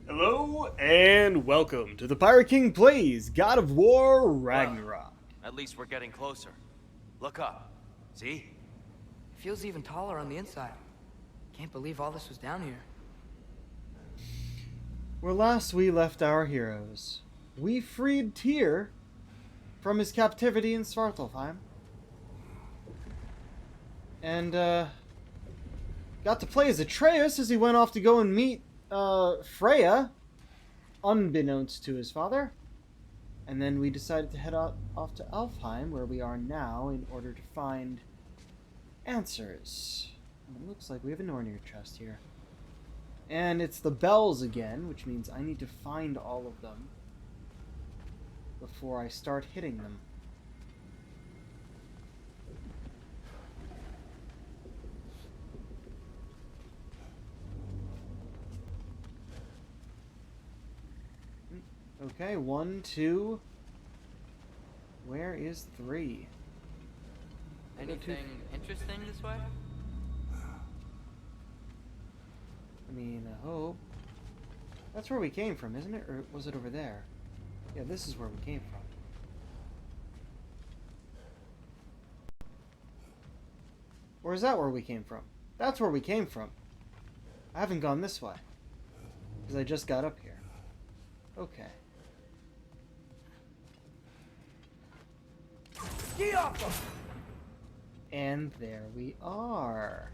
Hello and welcome to the Pirate King Plays God of War Ragnarok. At least we're getting closer. Look up. See? It feels even taller on the inside. Can't believe all this was down here. Where last we left our heroes, we freed Tyr from his captivity in Svartalfheim. And, got to play as Atreus as he went off to go and meet, Freya, unbeknownst to his father. And then we decided to head off to Alfheim, where we are now, in order to find answers. And it looks like we have a Nornir chest here. And it's the bells again, which means I need to find all of them before I start hitting them. Okay, 1, 2. Where is 3? Anything interesting this way? I mean, I hope. That's where we came from, isn't it? Or was it over there? Yeah, this is where we came from. Or is that where we came from? That's where we came from. I haven't gone this way. Because I just got up here. Okay. Get off them! And there we are.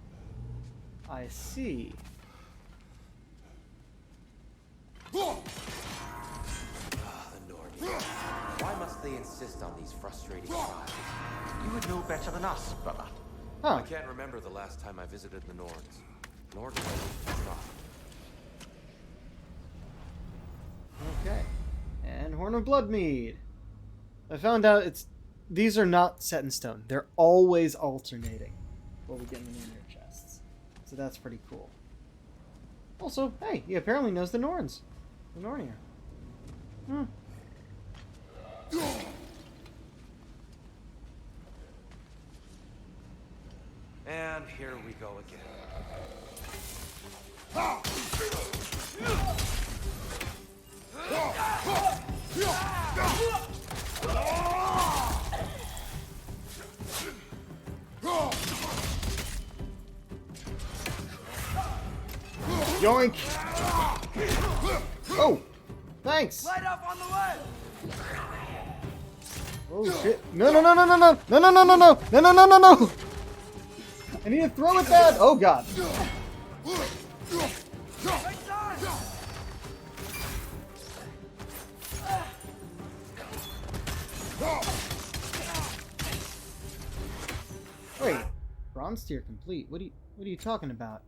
I see. The Nordics. Why must they insist on these frustrating trials? You would know better than us, brother. Huh. I can't remember the last time I visited the Nords. Nor do I wish to try. Okay. And Horn of Bloodmead. I found out these are not set in stone. They're always alternating what we get in the Nornir chests. So that's pretty cool. Also, hey, he apparently knows the Norns. The Nornir. Hmm. And here we go again. Yoink! Oh! Thanks! Light up on the way! Oh shit. No no no no no no no no no no no no no no no no! I need to throw it bad! Oh god. Wait, bronze tier complete. What are you talking about?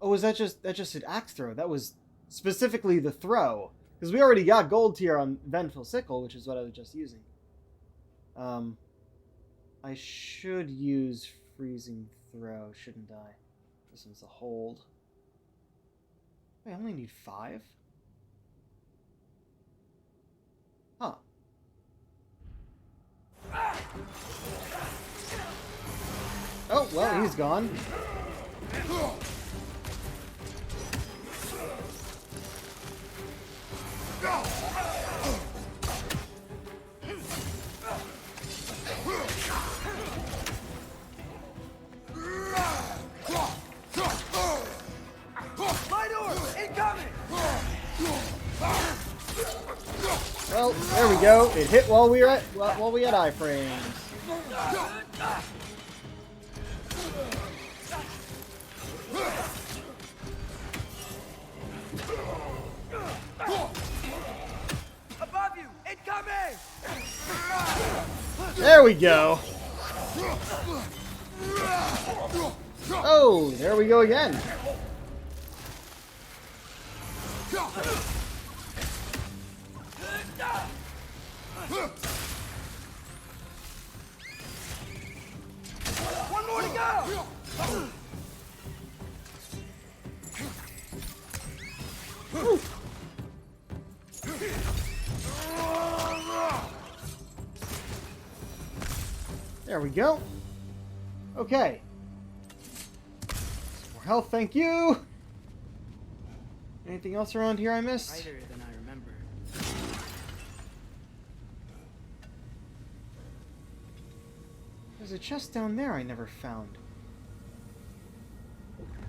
Oh, was that just an axe throw? That was specifically the throw, because we already got gold tier on Vengeful Sickle, which is what I was just using. I should use freezing throw, shouldn't I? This one's a hold. Wait, I only need 5? Huh. Oh, well, he's gone. Well, there we go. It hit while we had iframes. Above you! Incoming! There we go. Oh, there we go again. One more to go! There we go. Okay. Some more health, thank you. Anything else around here I missed? Brighter than I remember. There's a chest down there I never found.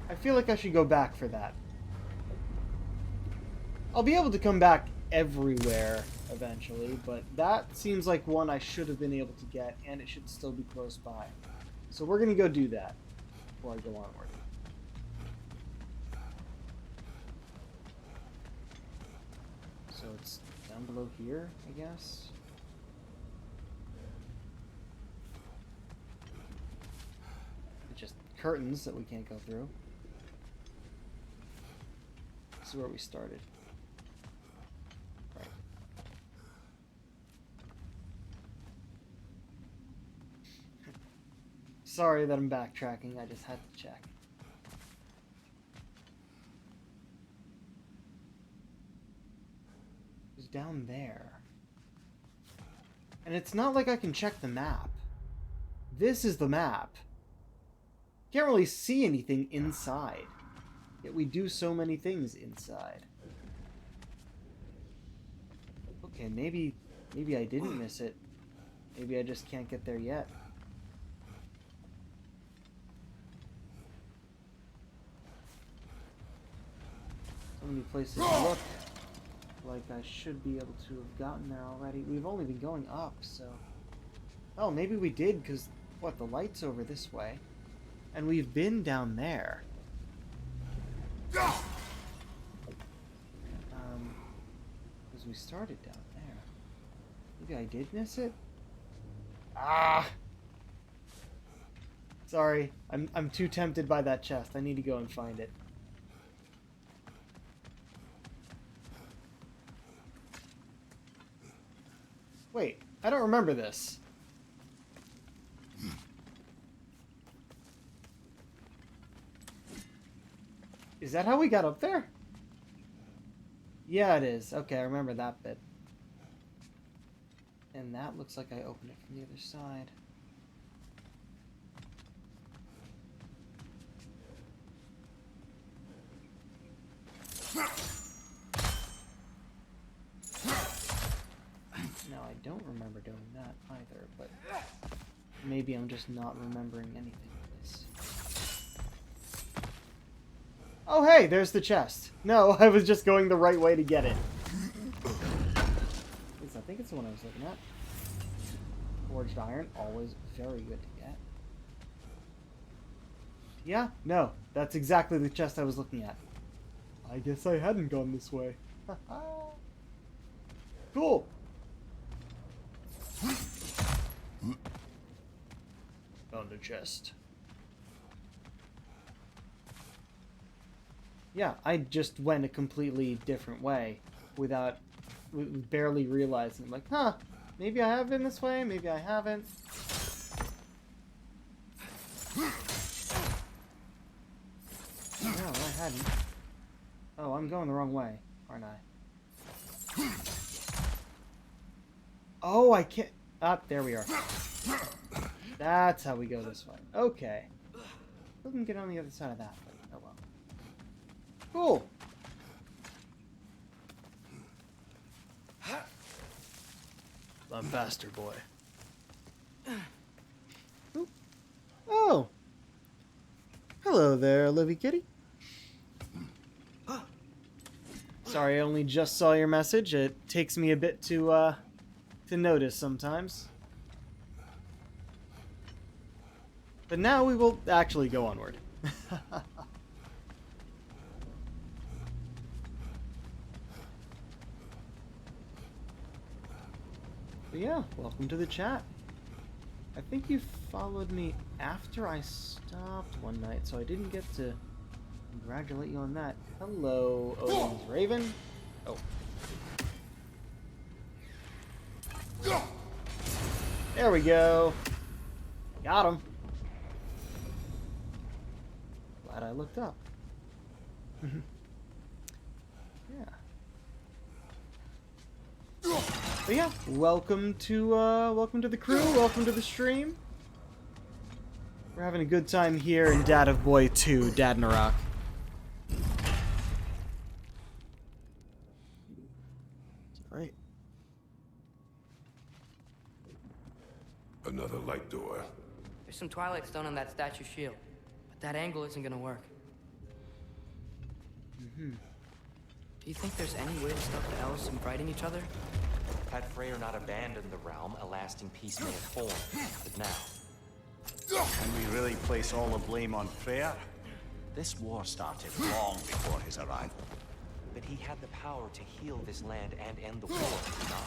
I feel like I should go back for that. I'll be able to come back everywhere eventually, but that seems like one I should have been able to get, and it should still be close by. So we're gonna go do that before I go onward. So it's down below here, I guess. It's just curtains that we can't go through. This is where we started. Right. Sorry that I'm backtracking, I just had to check. It's down there. And it's not like I can check the map. This is the map. Can't really see anything inside. Yet we do so many things inside. Okay, maybe I didn't miss it. Maybe I just can't get there yet. So many places to look like I should be able to have gotten there already. We've only been going up, so... Oh, maybe we did, because, what, the light's over this way. And we've been down there. Because we started down there. Maybe I did miss it? Ah! Sorry, I'm too tempted by that chest. I need to go and find it. Wait, I don't remember this. Is that how we got up there? Yeah, it is. Okay, I remember that bit. And that looks like I opened it from the other side. Now, I don't remember doing that either, but maybe I'm just not remembering anything of this. Oh, hey, there's the chest. No, I was just going the right way to get it. At least I think it's the one I was looking at. Forged iron, always very good to get. Yeah, no, that's exactly the chest I was looking at. I guess I hadn't gone this way. Cool. Found a chest. Yeah, I just went a completely different way without barely realizing. Like, huh, maybe I have been this way, maybe I haven't. No, I hadn't. Oh, I'm going the wrong way, aren't I? Oh, I can't... Ah, there we are. That's how we go this way. Okay. We can get on the other side of that, but oh well. Cool. I'm faster, boy. Ooh. Oh. Hello there, Livy Kitty. Sorry, I only just saw your message. It takes me a bit to notice sometimes. But now we will actually go onward. But yeah, welcome to the chat. I think you followed me after I stopped one night, so I didn't get to congratulate you on that. Hello, Odin's Raven. Oh. There we go. Got him. Glad I looked up. Yeah. But yeah, welcome to the crew, welcome to the stream. We're having a good time here in Dad of Boy 2, Ragnarök. Great. Another light door. There's some Twilight Stone on that statue's shield, but that angle isn't gonna work. Mm-hmm. Do you think there's any way to stop the elves from fighting each other? Had Freyr not abandoned the realm, a lasting peace may have formed. But now, Can we really place all the blame on Freyr? This war started long before his arrival. but he had the power to heal this land and end the war, did he not?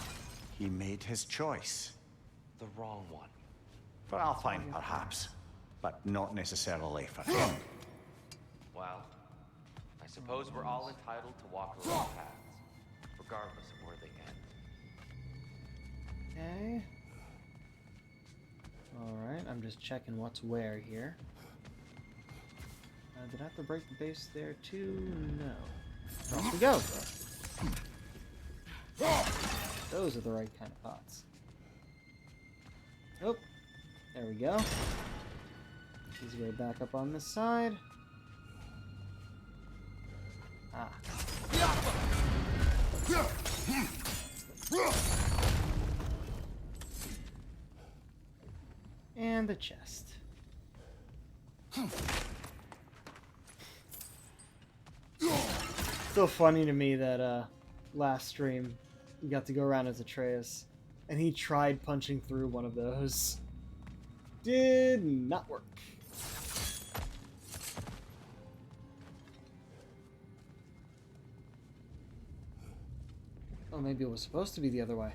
He made his choice. The wrong one. For Alpine, perhaps, but not necessarily for him. Well, I suppose we're all entitled to walk our own paths, regardless of where they end. Okay. Alright, I'm just checking what's where here. Did I have to break the base there too? No. Off we go. Those are the right kind of pots. Oh, there we go. Easy way back up on this side. Ah. And the chest. Still funny to me that last stream we got to go around as Atreus and he tried punching through one of those. Did not work. Oh, maybe it was supposed to be the other way.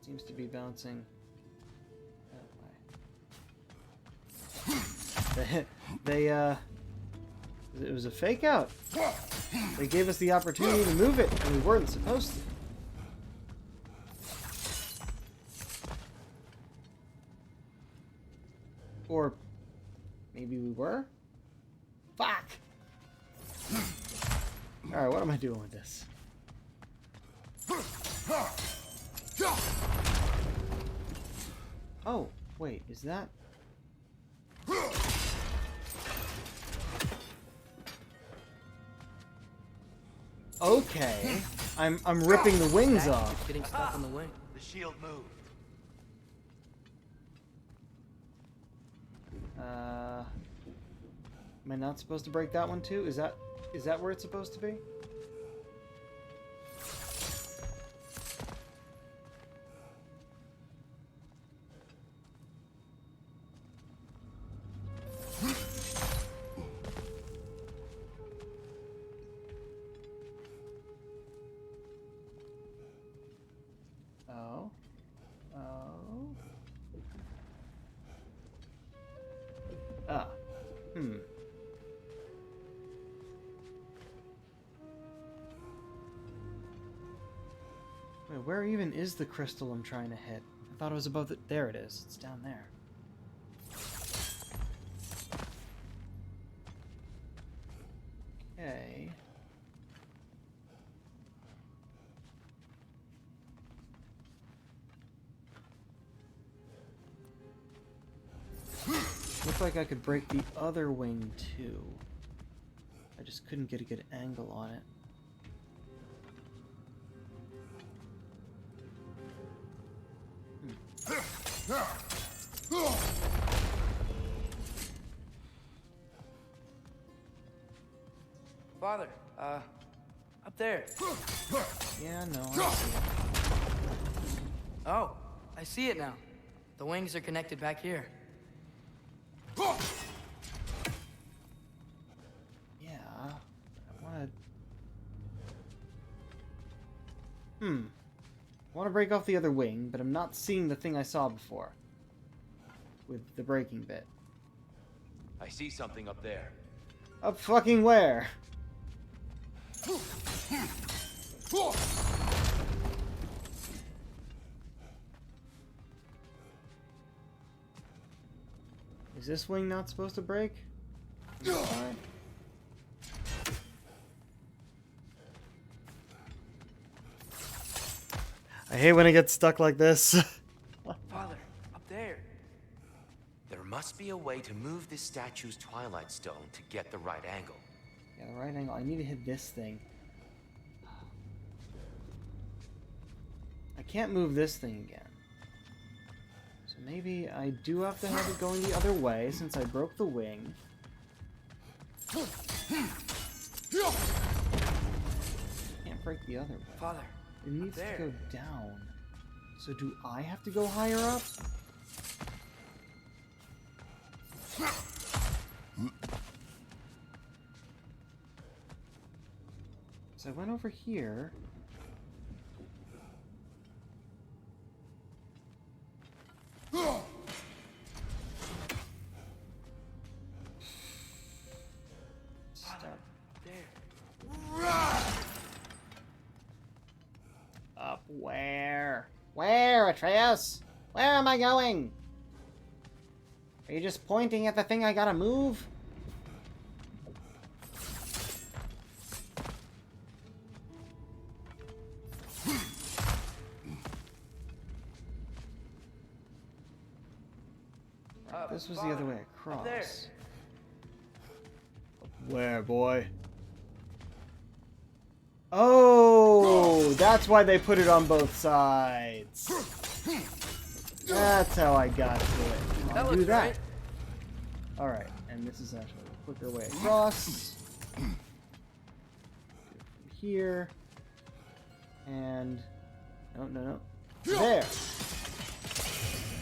Seems to be bouncing that way. It was a fake out. They gave us the opportunity to move it, and we weren't supposed to. Or maybe we were? Fuck! Alright, what am I doing with this? Oh, wait, is that... Okay. I'm ripping the wings That off. keeps getting stuck on the wing. The shield moved. Am I not supposed to break that one too? Is that where it's supposed to be? Oh. Oh. Ah. Hmm. Wait, where even is the crystal I'm trying to hit? I thought it was above the... There it is. It's down there. Okay. Looks like I could break the other wing too. I just couldn't get a good angle on it. Father, up there. Yeah, no, I see it. Oh, I see it now. The wings are connected back here. Yeah, I want to... I want to break off the other wing, but I'm not seeing the thing I saw before. With the breaking bit. I see something up there. Up fucking where? Is this wing not supposed to break? Fine. I hate when it gets stuck like this. Father, up there. There must be a way to move this statue's Twilight Stone to get the right angle. Yeah, the right angle. I need to hit this thing. I can't move this thing again. So maybe I do have to have it going the other way since I broke the wing. Can't break the other way. Father, It needs to there. go down. So do I have to go higher up? So I went over here. Stop. There. Up where? Where, Atreus? Where am I going? Are you just pointing at the thing I gotta move? This was the other way across. there. Where, boy? Oh, that's why they put it on both sides. That's how I got to it. I'll do that. Right. Alright, and this is actually a quicker way across. Do it from here. And... No. There!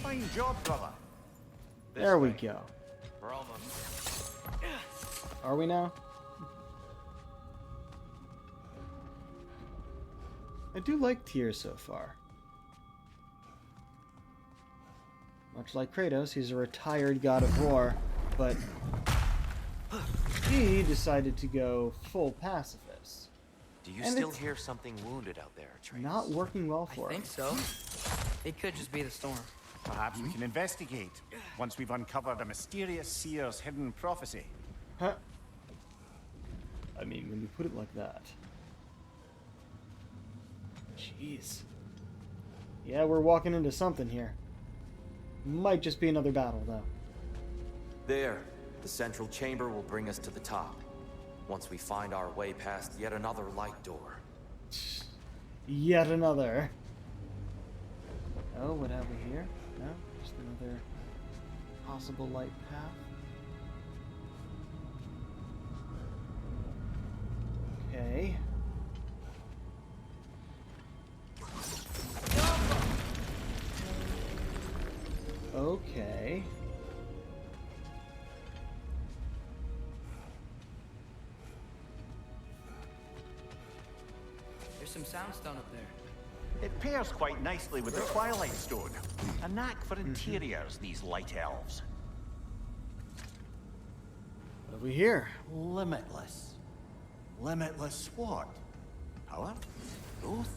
Fine job, brother. There we go. We're almost. Are we now? I do like Tyr so far. Much like Kratos, he's a retired god of war, but he decided to go full pacifist. Do you And still it's hear something wounded out there, Atreus? not working well I for him. think so. It could just be the storm. Perhaps we can investigate once we've uncovered a mysterious seer's hidden prophecy. Huh? I mean, when you put it like that. Jeez. Yeah, we're walking into something here. Might just be another battle, though. There, the central chamber will bring us to the top. Once we find our way past yet another light door. Yet another. Oh, what have we here? No? Just another possible light path. Okay. Okay. There's some soundstone up there. It pairs quite nicely with the Twilight Stone. A knack for interiors, these light elves. What have we here? Limitless. Limitless what? Power? Growth?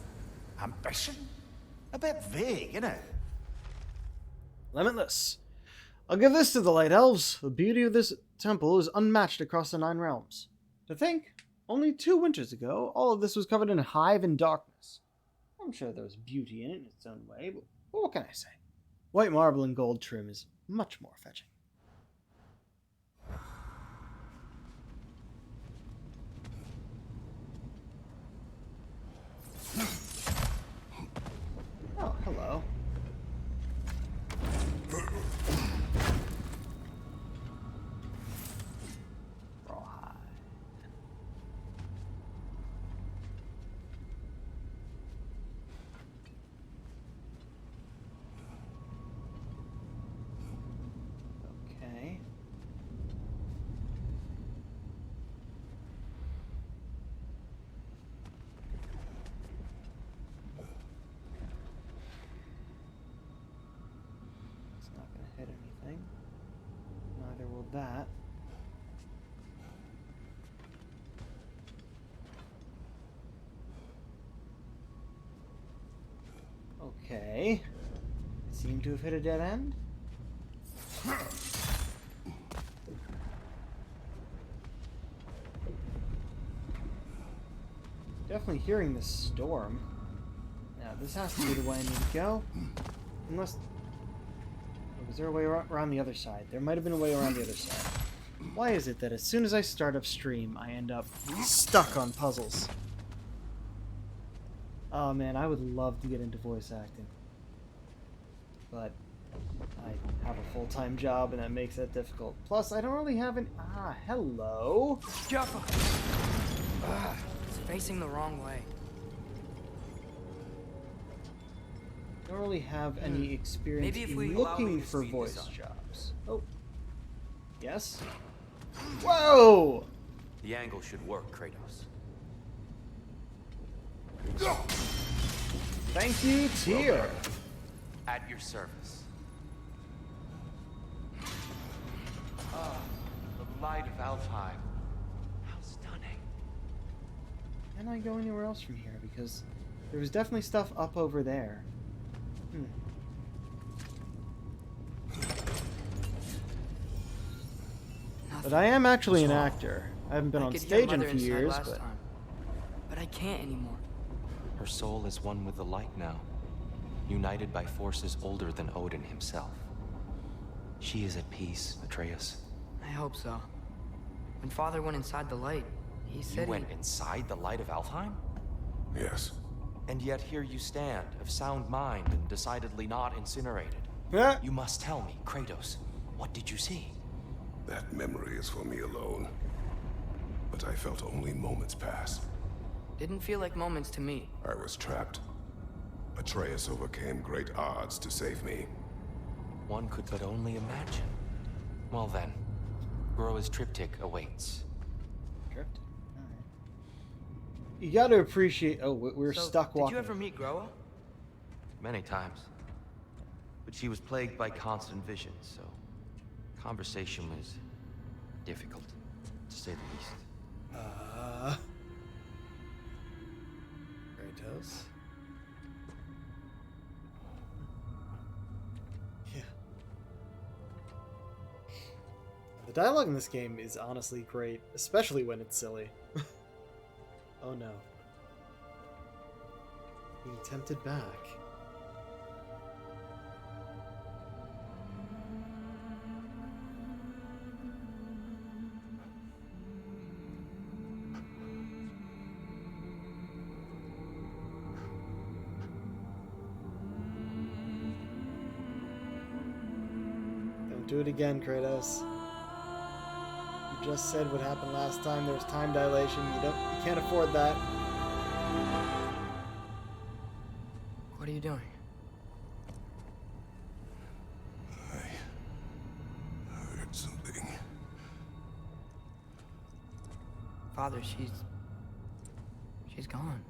Ambition? A bit vague, innit? Limitless. I'll give this to the Light Elves. The beauty of this temple is unmatched across the 9 realms. To think, only 2 winters ago, all of this was covered in a hive and darkness. I'm sure there was beauty in it in its own way, but what can I say? White marble and gold trim is much more fetching. Oh, hello. Rawhide. Okay. It's not going to hit anything. Neither will that. Okay. Seem to have hit a dead end. Definitely hearing the storm. Now, this has to be the way I need to go. Unless... oh, was there a way around the other side? There might have been a way around the other side. Why is it that as soon as I start upstream, I end up stuck on puzzles? Oh man, I would love to get into voice acting. But I have a full-time job and that makes that difficult. Plus, I don't really have an... Ah, hello. Jaffa! It's facing the wrong way. Don't really have any experience Maybe if in we allow me looking to for speed this voice up. jobs. Oh. Yes? Whoa! The angle should work, Kratos. Thank you, Tyr. At your service. The light of Alfheim. How stunning. Can I go anywhere else from here? Because there was definitely stuff up over there. But I am actually an actor. I haven't been I on could hear stage in a Mother few inside years, last but... time. But I can't anymore. Her soul is one with the light now, united by forces older than Odin himself. She is at peace, Atreus. I hope so. When Father went inside the light, he You said went inside the light of Alfheim? Yes. And yet here you stand, of sound mind and decidedly not incinerated. Yeah. You must tell me, Kratos, what did you see? That memory is for me alone. But I felt only moments pass. Didn't feel like moments to me. I was trapped. Atreus overcame great odds to save me. One could but only imagine. Well then, Groa's triptych awaits. Drift. Alright. You gotta appreciate... Oh, we're So, stuck walking. Did you ever meet Groa? Many times. But she was plagued by constant visions, so conversation was difficult, to say the least. Kratos? Yeah. The dialogue in this game is honestly great, especially when it's silly. Oh no. Being tempted back. Don't do it again, Kratos. You just said what happened last time. There was time dilation. You can't afford that. What are you doing? I heard something. Father, she's gone.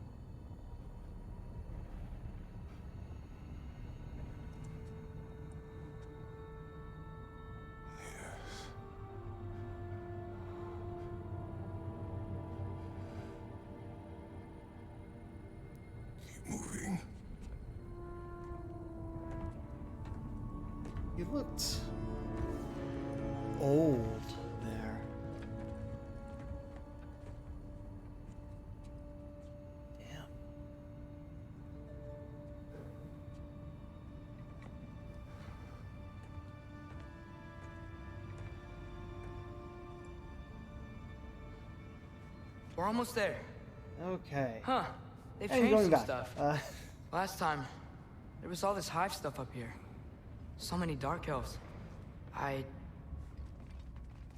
Keep moving. You looked old there. Damn. We're almost there. Okay. Huh. They've And changed going some back. stuff. Last time, there was all this hive stuff up here. So many Dark Elves.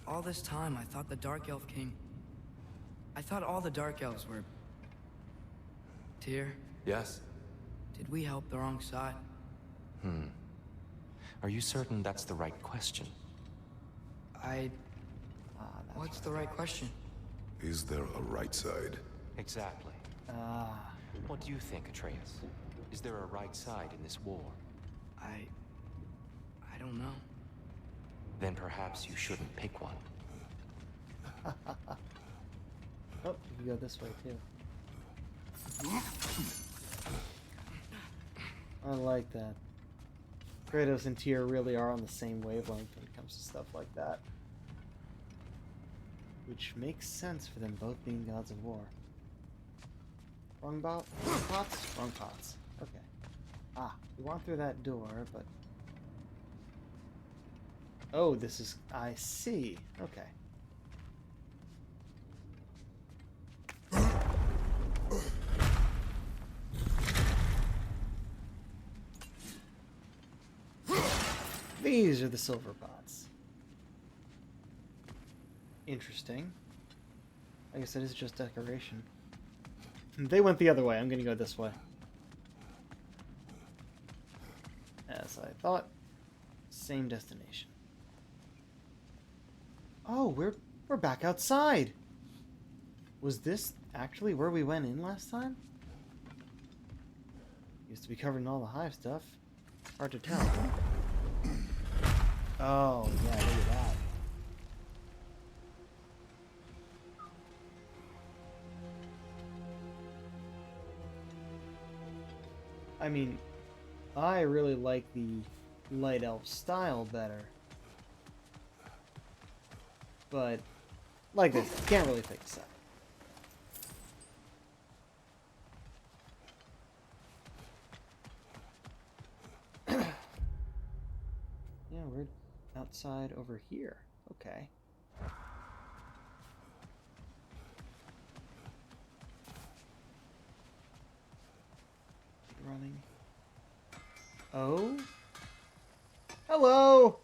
All this time, I thought the Dark Elf King... I thought all the Dark Elves were... Tyr, Yes? did we help the wrong side? Are you certain that's the right question? What's the right question? Is there a right side? Exactly. What do you think, Atreus? Is there a right side in this war? I don't know. Then perhaps you shouldn't pick one. Oh, you can go this way too. I like that. Kratos and Tyr really are on the same wavelength when it comes to stuff like that. Which makes sense for them both being gods of war. Wrong pots? Wrong pots. Okay. Ah, we want through that door, but... Oh, this is... I see. Okay. These are the silver pots. Interesting. I guess it is just decoration. They went the other way. I'm gonna go this way. As I thought. Same destination. Oh, we're back outside. Was this actually where we went in last time? Used to be covered in all the hive stuff. Hard to tell. Oh, yeah, look at that. I mean, I really like the light elf style better. But, like this, can't really pick this up. Yeah, we're outside over here. Okay. Running. Oh? Hello!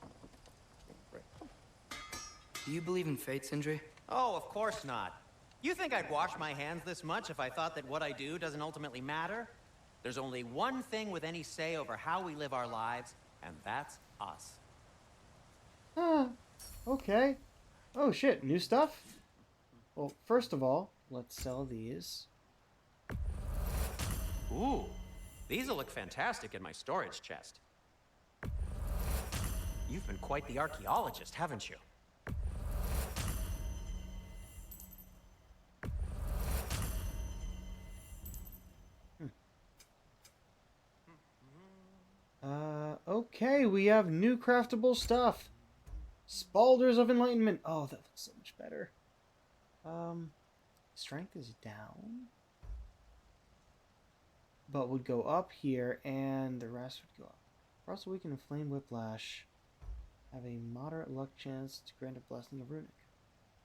Do you believe in fate, Sindri? Oh, of course not. You think I'd wash my hands this much if I thought that what I do doesn't ultimately matter? There's only one thing with any say over how we live our lives, and that's us. Huh. Okay. Oh shit, new stuff? Well, first of all, let's sell these. Ooh, these'll look fantastic in my storage chest. You've been quite the archaeologist, haven't you? Okay, we have new craftable stuff. Spalders of Enlightenment. Oh, that looks so much better. Strength is down. But would go up here, and the rest would go up. Also, we can Flame Whiplash. Have a moderate luck chance to grant a Blessing of Runic.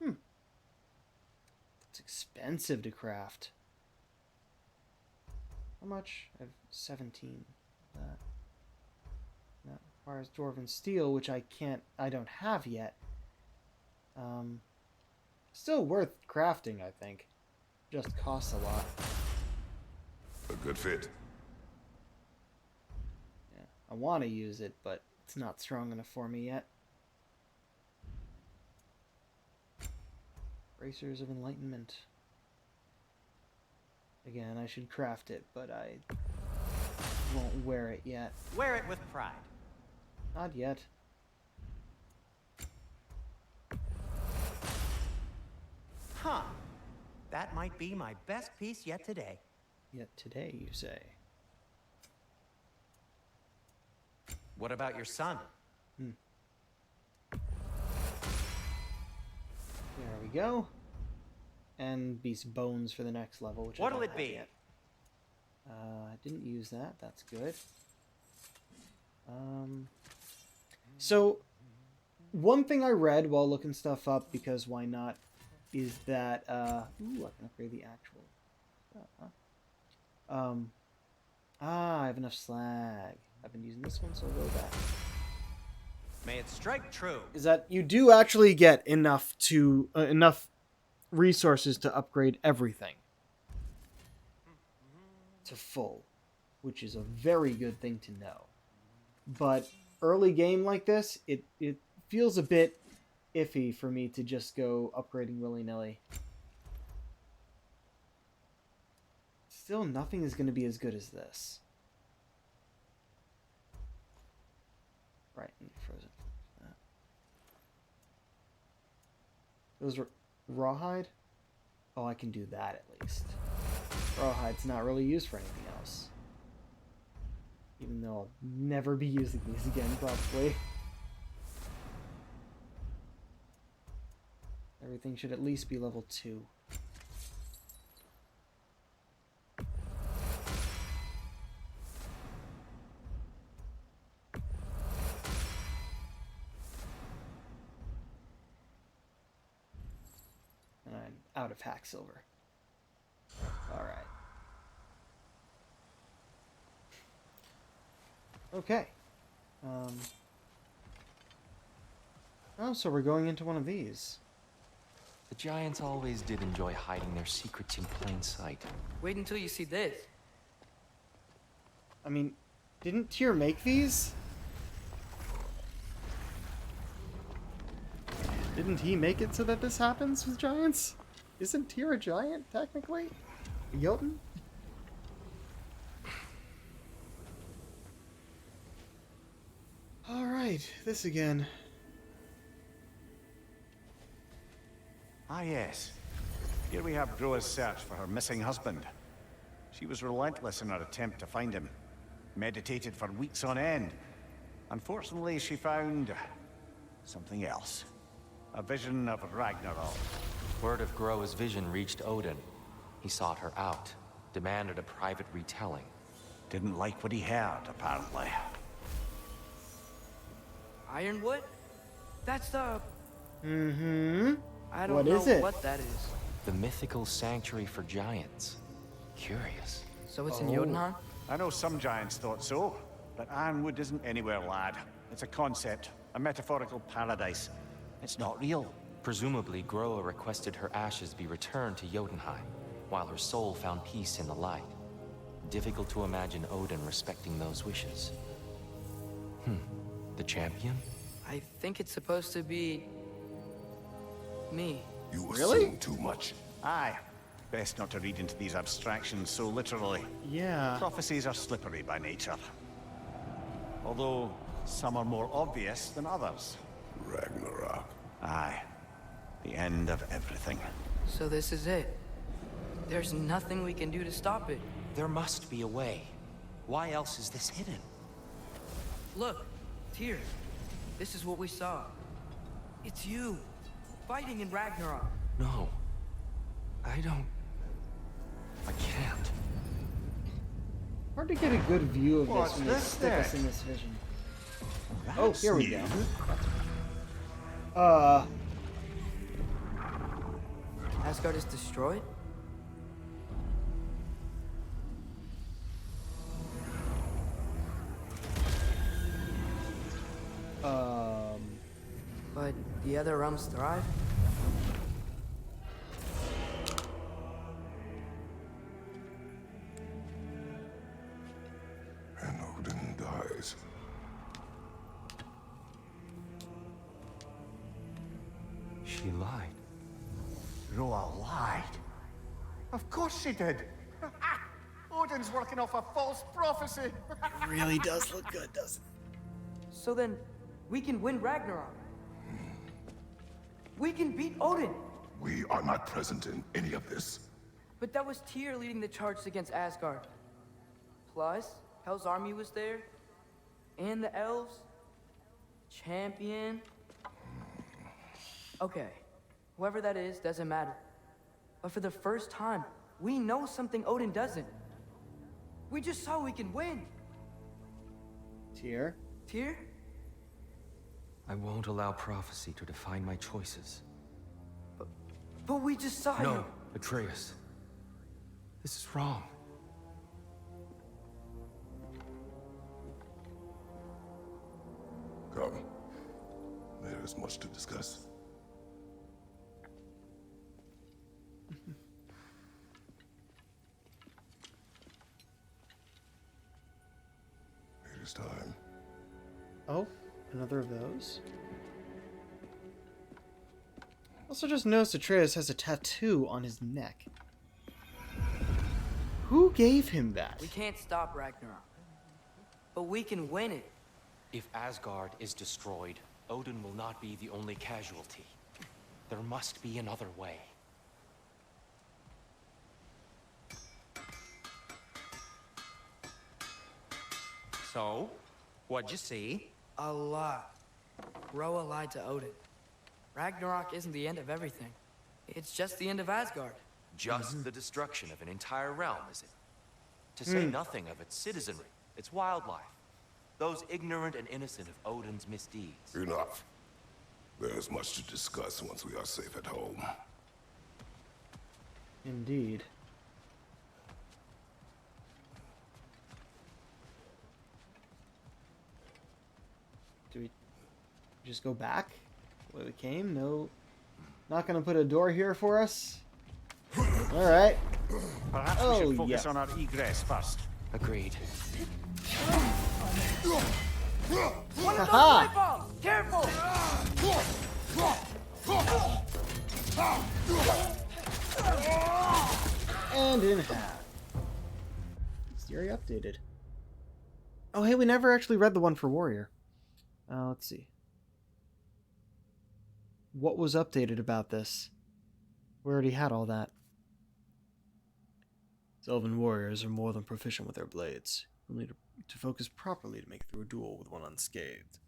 That's expensive to craft. How much? I have 17 of that. That requires Dwarven Steel, which I don't have yet. Still worth crafting, I think. Just costs a lot. A good fit. Yeah, I want to use it, but it's not strong enough for me yet. Bracers of Enlightenment. Again, I should craft it, but I won't wear it yet. Wear it with pride. Not yet. Huh. That might be my best piece yet today. Yet today, you say. What about your son? There we go. And beast bones for the next level, which What'll I it don't be? have yet. I didn't use that. That's good. So one thing I read while looking stuff up, because why not, is that ooh, I can upgrade the actual. I have enough slag. I've been using this one, so I'll go back. May it strike true. Is that you do actually get enough to enough resources to upgrade everything to full, which is a very good thing to know. But early game like this, it feels a bit iffy for me to just go upgrading willy-nilly. Still, nothing is going to be as good as this. Right, frozen. Those are rawhide? Oh, I can do that at least. Rawhide's not really used for anything else. Even though I'll never be using these again, probably. Everything should at least be level 2. And I'm out of hack silver. Alright. Okay. Oh, so we're going into one of these. The giants always did enjoy hiding their secrets in plain sight. Wait until you see this. I mean, didn't Tyr make these? Didn't he make it so that this happens with giants? Isn't Tyr a giant, technically? A Jotun? Alright, this again. Ah, yes. Here we have Groa's search for her missing husband. She was relentless in her attempt to find him. Meditated for weeks on end. Unfortunately, she found something else. A vision of Ragnarok. Word of Groa's vision reached Odin. He sought her out, demanded a private retelling. Didn't like what he heard, apparently. Ironwood? That's the... Mm-hmm. I don't What know is it? what that is. The mythical sanctuary for giants. Curious. So it's in Oh. Jotunheim? I know some giants thought so, but Ironwood isn't anywhere, lad. It's a concept, a metaphorical paradise. It's not real. Presumably, Groa requested her ashes be returned to Jotunheim, while her soul found peace in the light. Difficult to imagine Odin respecting those wishes. The champion? I think it's supposed to be... me. You Really? assume too much. Aye. Best not to read into these abstractions so literally. Yeah. Prophecies are slippery by nature. Although, some are more obvious than others. Ragnarok. Aye. The end of everything. So this is it. There's nothing we can do to stop it. There must be a way. Why else is this hidden? Look, Tyr. This is what we saw. It's you, fighting in Ragnarok. No. I can't. Hard to get a good view of What's this when they this stick us then? in this vision. That's here we new. go. Asgard is destroyed? But the other realms thrive? And Odin dies. She lied. Groa lied. Of course she did. Odin's working off a false prophecy. It really does look good, doesn't it? So then, we can win Ragnarok. We can beat Odin. We are not present in any of this. But that was Tyr leading the charge against Asgard. Plus, Hell's army was there. And the elves. Champion. Okay, whoever that is doesn't matter. But for the first time, we know something Odin doesn't. We just saw we can win. Tyr? Tyr? I won't allow prophecy to define my choices. But we just saw you. No, Atreus. This is wrong. Come. There is much to discuss. It is time. Oh, another of those. Also just noticed Atreus has a tattoo on his neck. Who gave him that? We can't stop Ragnarok. But we can win it. If Asgard is destroyed, Odin will not be the only casualty. There must be another way. So, what'd you see? A lot. Groa lied to Odin. Ragnarok isn't the end of everything. It's just the end of Asgard. Just the destruction of an entire realm, is it? To say nothing of its citizenry, its wildlife, those ignorant and innocent of Odin's misdeeds. Enough. There is much to discuss once we are safe at home. Indeed. Do we just go back? the way we came. No, not gonna put a door here for us. All right. Perhaps we should focus on our egress first. Agreed. One of those Haha. light bulbs! Careful! And in half. Theory updated. Oh, hey, we never actually read the one for Warrior. Let's see. What was updated about this? We already had all that. Elven warriors are more than proficient with their blades. You'll need to focus properly to make it through a duel with one unscathed.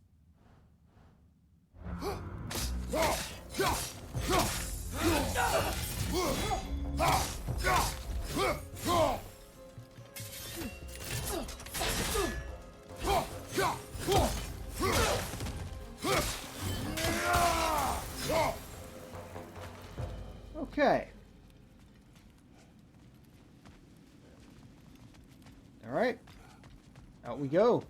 Okay. All right. Out we go.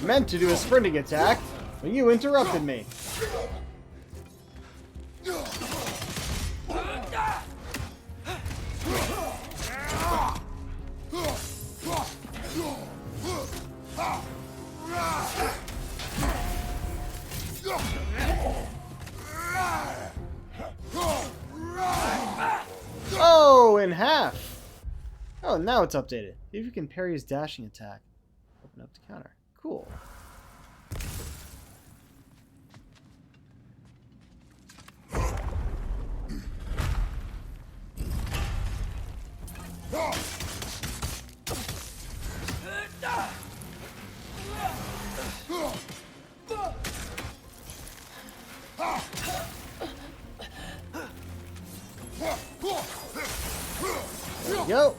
Meant to do a sprinting attack, but you interrupted me. Oh, in half. Oh, now it's updated. See if you can parry his dashing attack. Open up to counter. Cool. There we go.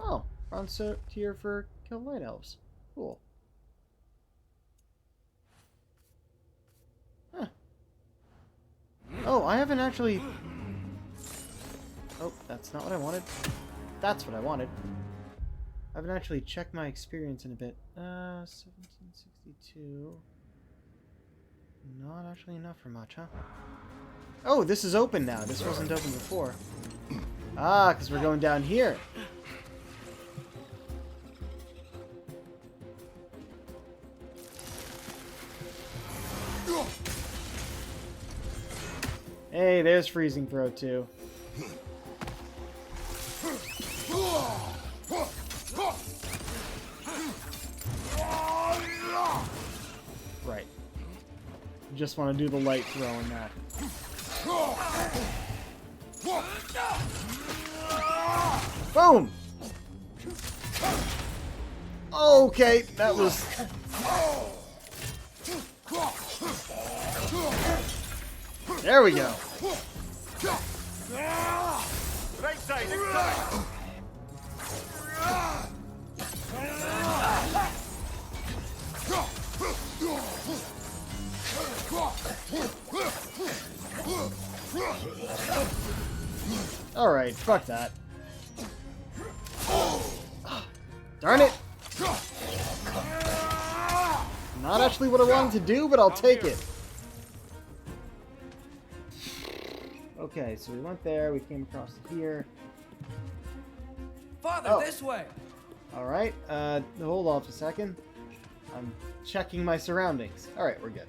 Oh, bronze tier for kill light elves. Cool. Huh. Oh, I haven't actually... Oh, that's not what I wanted. That's what I wanted. I haven't actually checked my experience in a bit. 1762. Not actually enough for much, huh? Oh, this is open now. This wasn't open before. Ah, because we're going down here. Hey, there's freezing throw too. Right. Just want to do the light throw in that. Boom! Okay, that was... There we go. Right side, inside. Alright, fuck that. Darn it! Not actually what I wanted to do, but I'll take it. Okay, so we went there, we came across here. Father, this way! Alright, hold off a second. I'm checking my surroundings. Alright, we're good.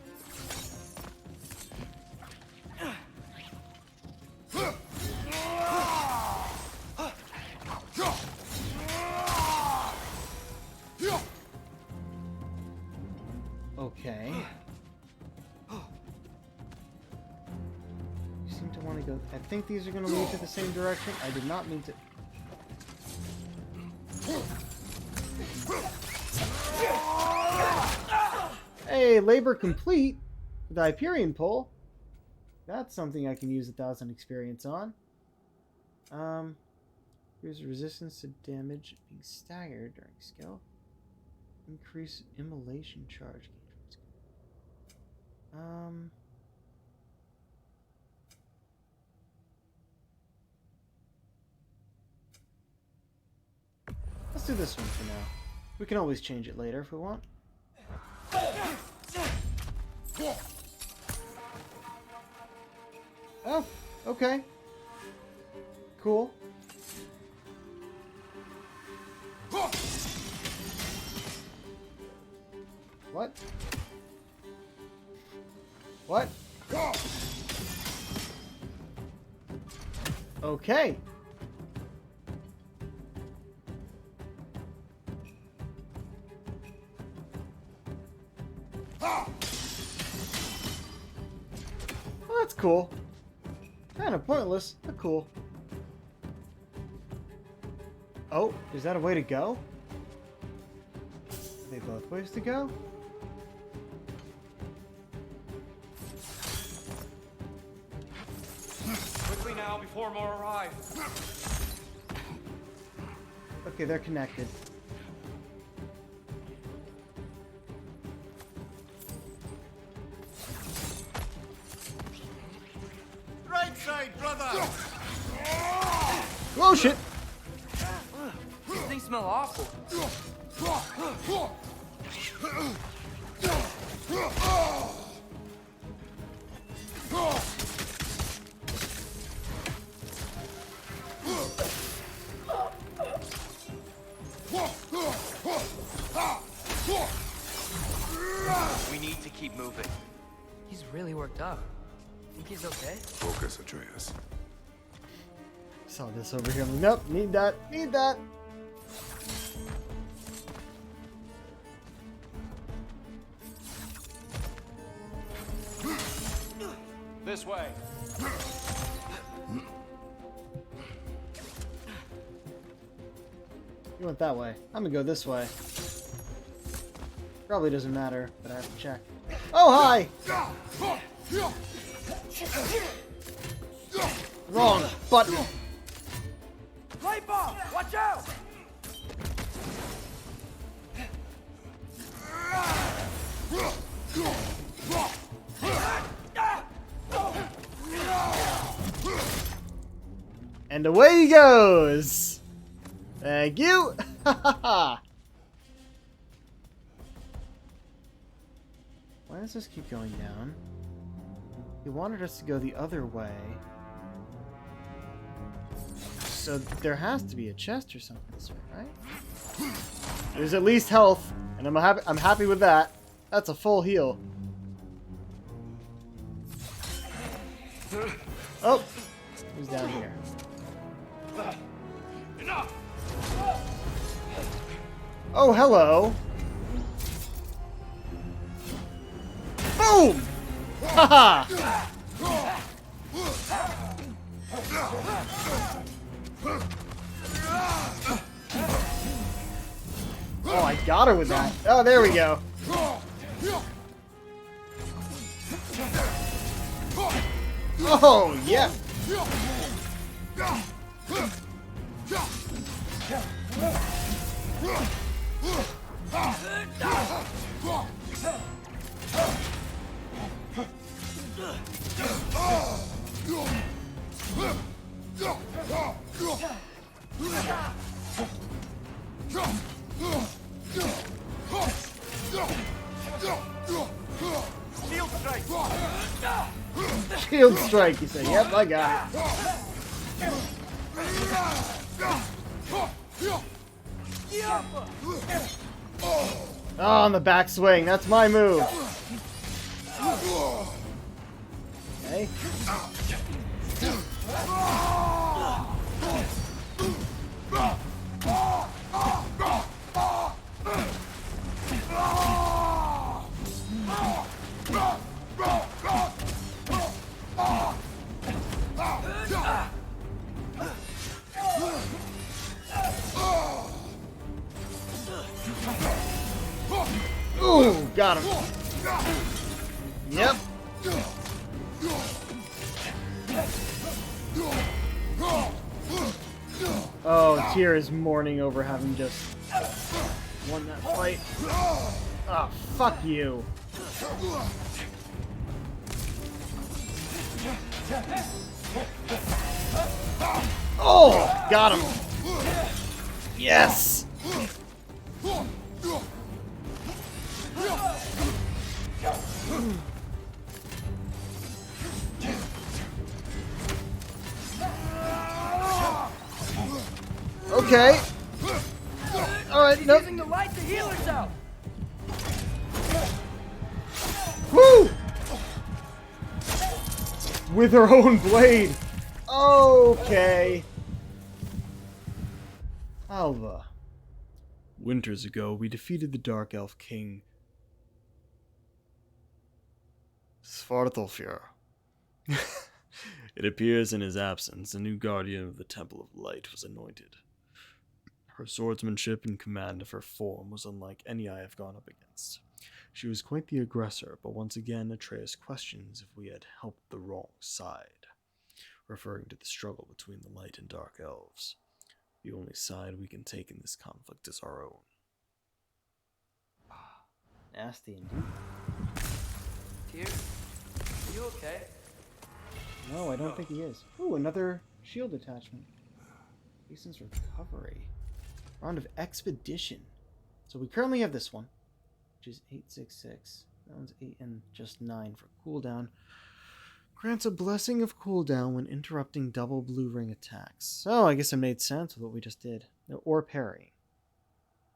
Okay. You seem to want to go... I think these are going to lead to the same direction. I did not mean to... Hey, labor complete. The Hyperion pull. That's something I can use 1,000 experience on. Here's resistance to damage being staggered during skill. Increase immolation charge. Let's do this one for now. We can always change it later if we want. Oh, okay. Cool. What? What? Okay. Well, that's cool. Kind of pointless, but cool. Oh, is that a way to go? Are they both ways to go? Quickly now, before more arrive. Okay, they're connected. Right side, brother! Oh shit! These things smell awful. We need to keep moving. He's really worked up. Think he's okay? Focus, Atreus. Saw this over here. I'm like, nope, need that, need that. This way. You went that way. I'm gonna go this way. Probably doesn't matter, but I have to check. Oh, hi! Wrong button. Light bomb! Watch out! And away he goes! Thank you! Why does this keep going down? He wanted us to go the other way. So there has to be a chest or something this way, right? There's at least health, and I'm happy with that. That's a full heal. Oh! Who's down here? Oh, hello! Boom! Haha! Oh, I got her with that. Oh, there we go. Oh, yeah. Shield strike, you say. Yep, I got it. Oh, on the backswing. That's my move. Okay. Ooh, got him. Yep. Oh, Tyr is mourning over having just won that fight. Oh, fuck you. Oh, got him. Yes. Okay. All right. She's Nope. using the light to heal herself. Woo! With her own blade. Okay. Alva. Winters ago, we defeated the Dark Elf King Svartalfjör. It appears in his absence, a new guardian of the Temple of Light was anointed. Her swordsmanship and command of her form was unlike any I have gone up against. She was quite the aggressor, but once again Atreus questions if we had helped the wrong side, referring to the struggle between the light and dark elves. The only side we can take in this conflict is our own. Nasty indeed. Tyr, are you okay? No, I don't think he is. Ooh, another shield attachment. Jason's recovery. Round of expedition. So we currently have this one, which is 866. That one's 8 and just 9 for cooldown. Grants a blessing of cooldown when interrupting double blue ring attacks. So I guess it made sense with what we just did. Or parrying.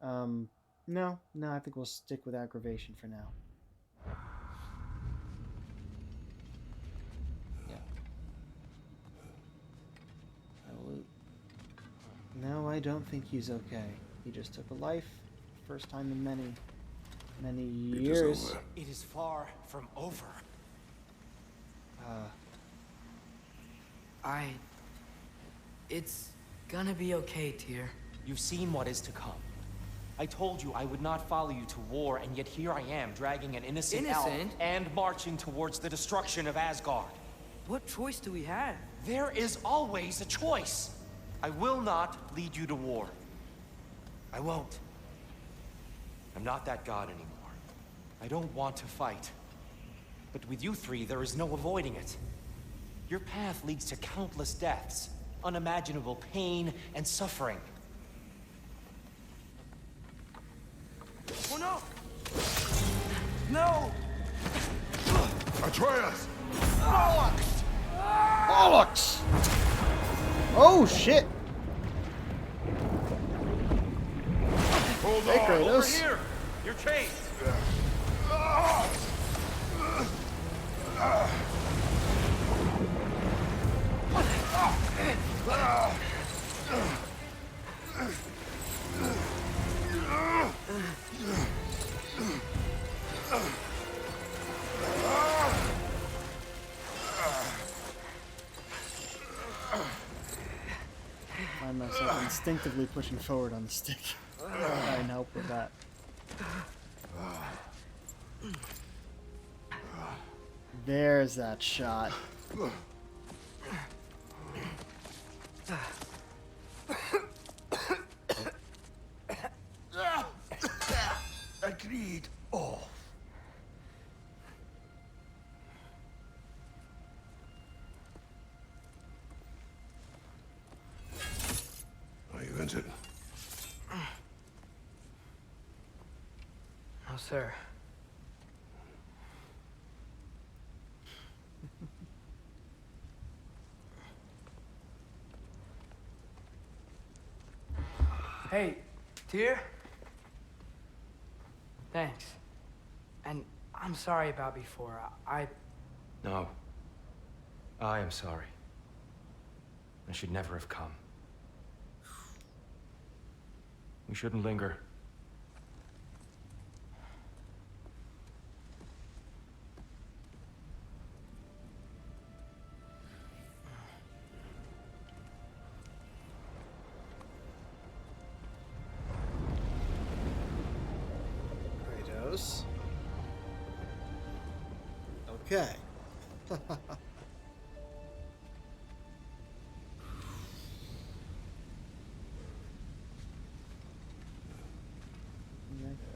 No, I think we'll stick with aggravation for now. Yeah. No, I don't think he's okay. He just took a life. First time in many years. It is far from over. It's gonna be okay, Tyr. You've seen what is to come. I told you I would not follow you to war, and yet here I am, dragging an innocent elf and marching towards the destruction of Asgard. What choice do we have? There is always a choice. I will not lead you to war. I won't. I'm not that god anymore. I don't want to fight. But with you three, there is no avoiding it. Your path leads to countless deaths, unimaginable pain and suffering. Oh no! No! Atreus! Bollocks! Oh shit! Hold Hey, on! Kratos. Over here! You're chased! Find myself instinctively pushing forward on the stick. Try and help with that. There's that shot. Agreed. Off. Are you injured? No, sir. Hey, Tyr? Thanks. And I'm sorry about before. No. I am sorry. I should never have come. We shouldn't linger. Kratos. Okay.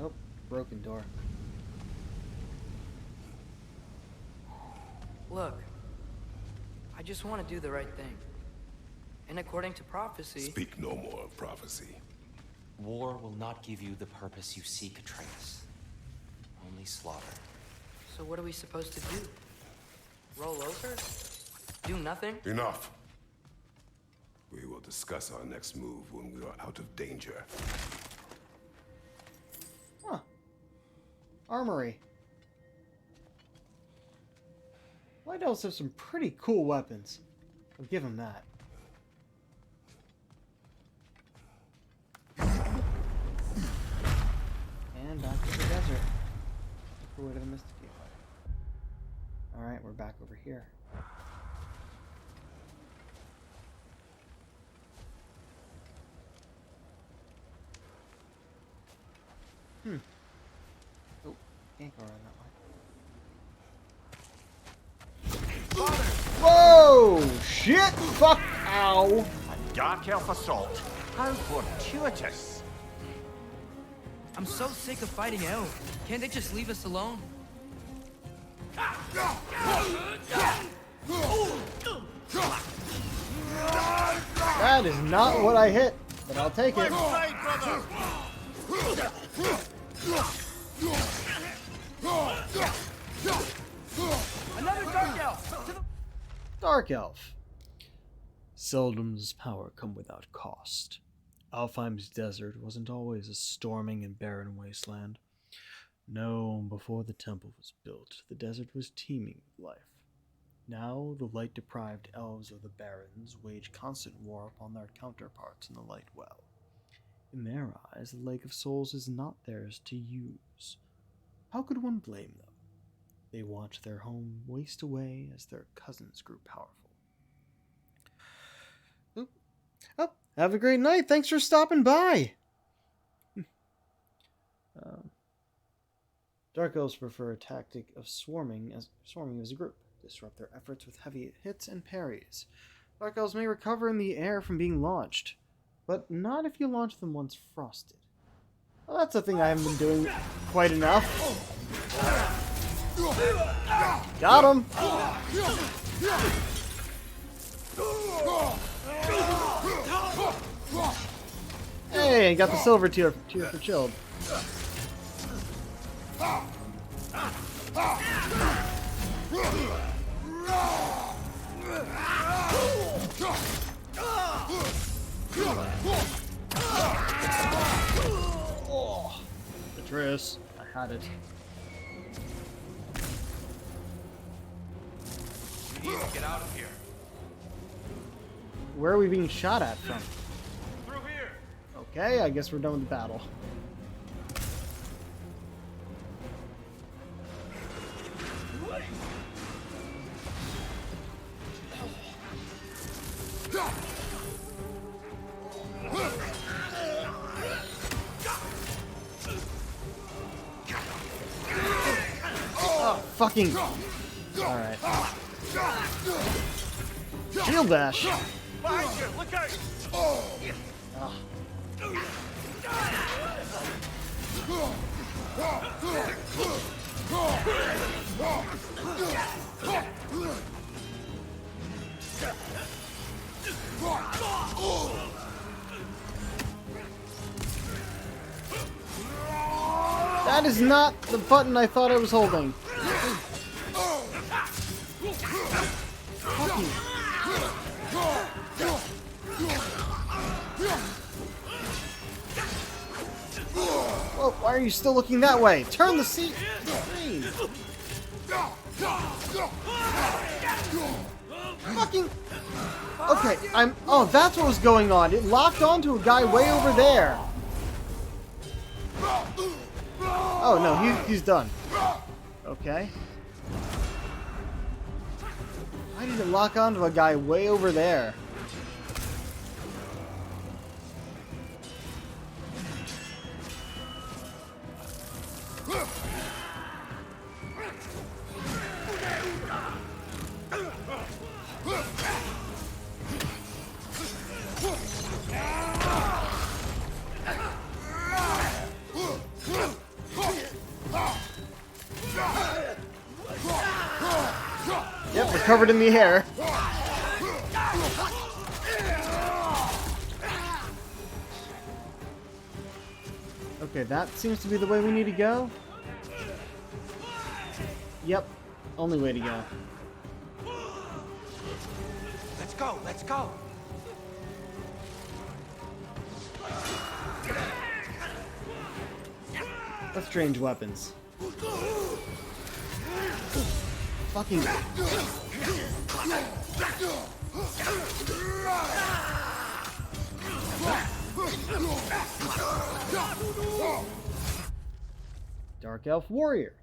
Oh, broken door. Look, I just want to do the right thing. And according to prophecy... Speak no more of prophecy. War will not give you the purpose you seek, Atreus. Only slaughter. So what are we supposed to do? Roll over? Do nothing? Enough. We will discuss our next move when we are out of danger. Huh. Armory. Light Elves have some pretty cool weapons. I'll give them that. And back to the desert. Away to the Mystic Fight. Alright, we're back over here. Oh, can't go around that way. Whoa! Shit! Fuck! Ow! A dark elf assault. How fortuitous. I'm so sick of fighting elves. Can't they just leave us alone? That is not what I hit, but I'll take it. Another dark elf! To the Dark Elf. Seldom does power come without cost. Alfheim's desert wasn't always a storming and barren wasteland. No, before the temple was built, the desert was teeming with life. Now, the light-deprived elves of the barrens wage constant war upon their counterparts in the light well. In their eyes, the Lake of Souls is not theirs to use. How could one blame them? They watched their home waste away as their cousins grew powerful. Oh, have a great night. Thanks for stopping by. Dark Elves prefer a tactic of swarming as a group. Disrupt their efforts with heavy hits and parries. Dark Elves may recover in the air from being launched, but not if you launch them once frosted. Well, that's a thing I haven't been doing quite enough. Got him! Hey, got the silver tier for chilled. Oh, Atreus, I had it. We need to get out of here. Where are we being shot at from? Through here. Okay, I guess we're done with the battle. Oh, fucking... Alright. Shield dash! Behind you, look out! That is not the button I thought I was holding. Fucking... Whoa, why are you still looking that way? Turn the seat! Please. Fucking... Okay, I'm... Oh, that's what was going on. It locked onto a guy way over there. Oh, no, he's done. Okay. Why did it lock onto a guy way over there? Yep, we're covered in the air. Okay, that seems to be the way we need to go. Yep, only way to go. Let's go, let's go. Let's change weapons. Fucking. Dark Elf Warrior.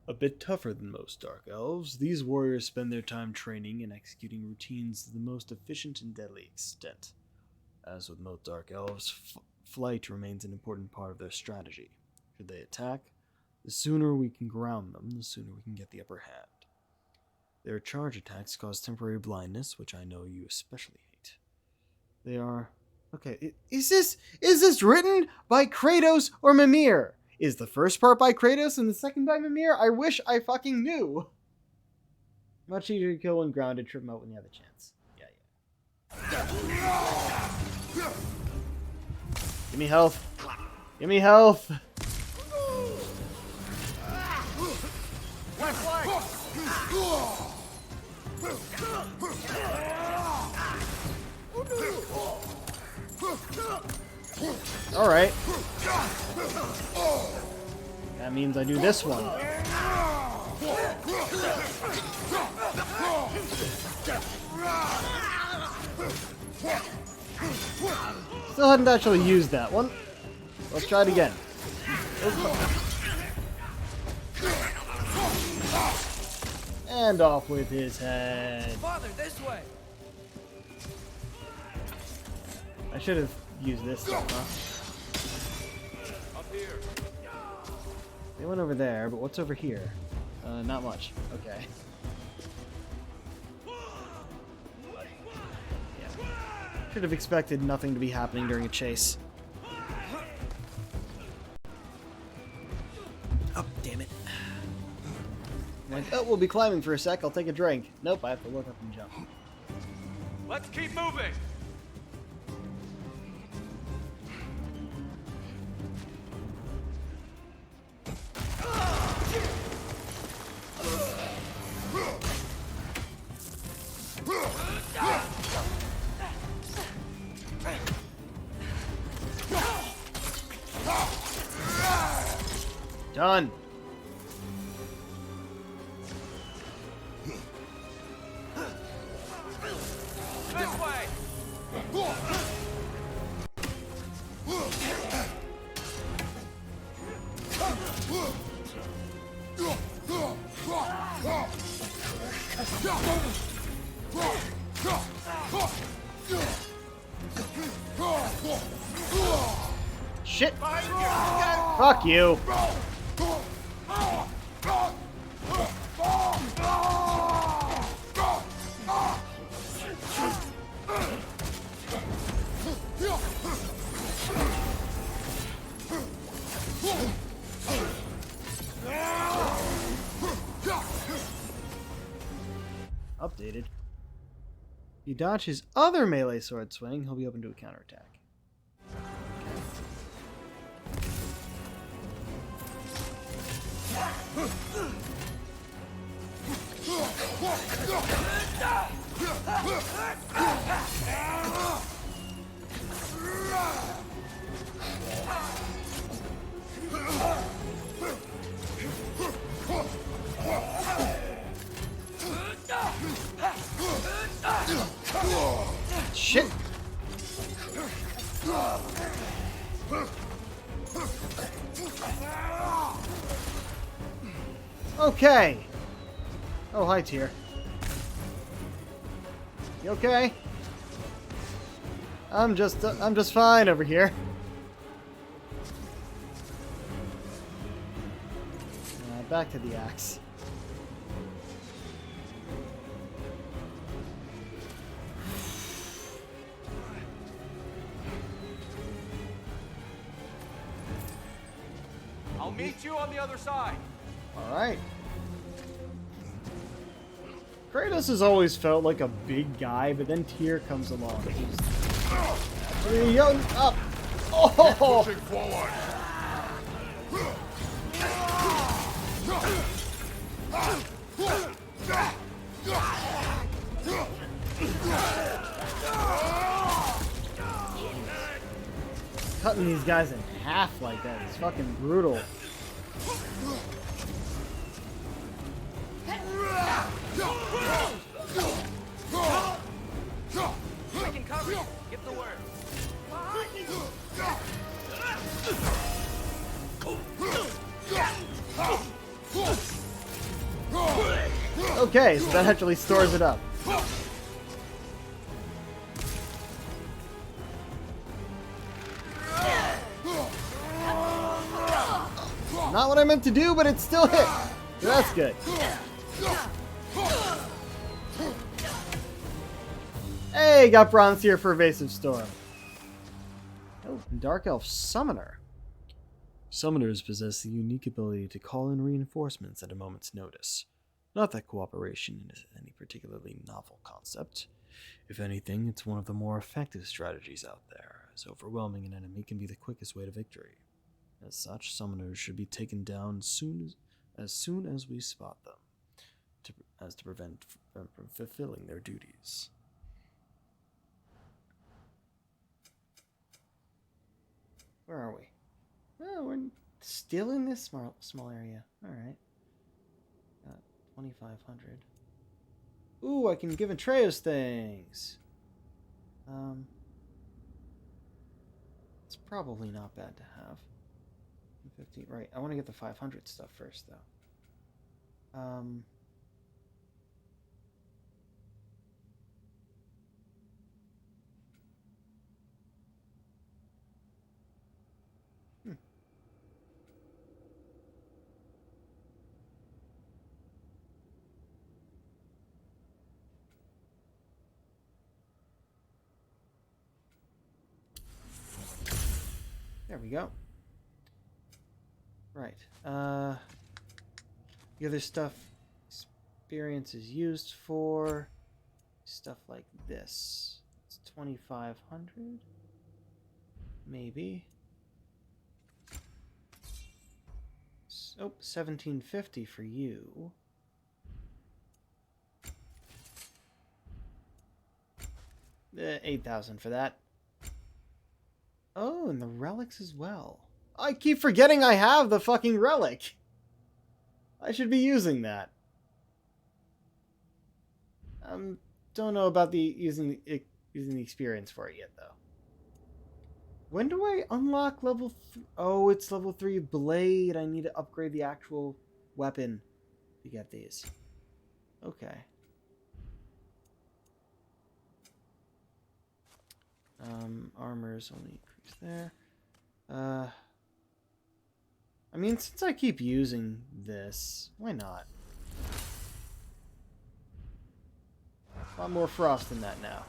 A bit tougher than most Dark Elves, these warriors spend their time training and executing routines to the most efficient and deadly extent. As with most Dark Elves, flight remains an important part of their strategy. Should they attack, the sooner we can ground them, the sooner we can get the upper hand. Their charge attacks cause temporary blindness, which I know you especially hate. They are... Okay, is this written by Kratos or Mimir? Is the first part by Kratos and the second by Mimir? I wish I fucking knew. Much easier to kill when grounded, trip them out when you have a chance. Yeah. Give me health. Give me health. Alright. That means I do this one. Still hadn't actually used that one. Let's try it again. And off with his head. Father, this way. I should have used this stuff, huh? Up here. They went over there, but what's over here? Not much. Okay. Yeah. Should have expected nothing to be happening during a chase. Oh, damn it. I'm like, oh, we'll be climbing for a sec. I'll take a drink. Nope, I have to look up and jump. Let's keep moving. Done. This way. Shit. Fuck you. Updated. If you dodge his other melee sword swing, he'll be open to a counterattack. Shit. Okay. Oh, hi, Tyr. You okay? I'm just fine over here. Back to the axe. I'll meet you on the other side. Alright. Kratos has always felt like a big guy, but then Tyr comes along. He's actually young up. Oh! Pushing forward. Cutting these guys in half like that is fucking brutal. I can cover you. Give the word. Okay, so that actually stores it up. Not what I meant to do, but it still hit. So that's good. Hey, got bronze here for Evasive Storm. Oh, Dark Elf Summoner. Summoners possess the unique ability to call in reinforcements at a moment's notice. Not that cooperation is any particularly novel concept. If anything, it's one of the more effective strategies out there, as overwhelming an enemy can be the quickest way to victory. As such, summoners should be taken down as soon as we spot them, to prevent them from fulfilling their duties. Where are we? Oh, we're still in this small area. Alright. Got 2,500. Ooh, I can give Atreus things. It's probably not bad to have. 15, right. I want to get the 500 stuff first, though. There we go. Right. The other stuff experience is used for stuff like this. It's 2,500. Maybe. Oh, 1,750 for you. The 8,000 for that. Oh, and the relics as well. I keep forgetting I have the fucking relic. I should be using that. Don't know about using the experience for it yet, though. When do I unlock level 3? Oh, it's level 3 blade. I need to upgrade the actual weapon to get these. Okay. Armor's only increased there. I mean, since I keep using this, why not? A lot more frost in that now.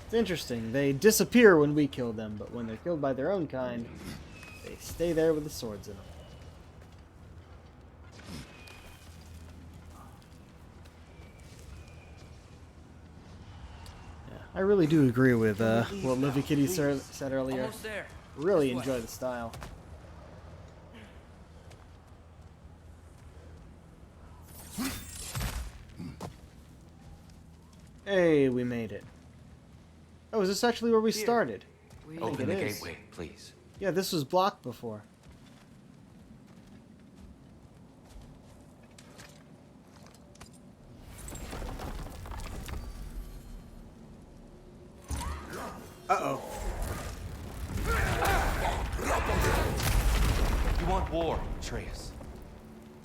It's interesting. They disappear when we kill them, but when they're killed by their own kind, they stay there with the swords in them. Yeah, I really do agree with what Livy Kitty said earlier. Almost there. Really enjoy the style. Hey, we made it. Oh, is this actually where we started? Open the gateway, please. Yeah, this was blocked before. Uh-oh. You want war, Atreus.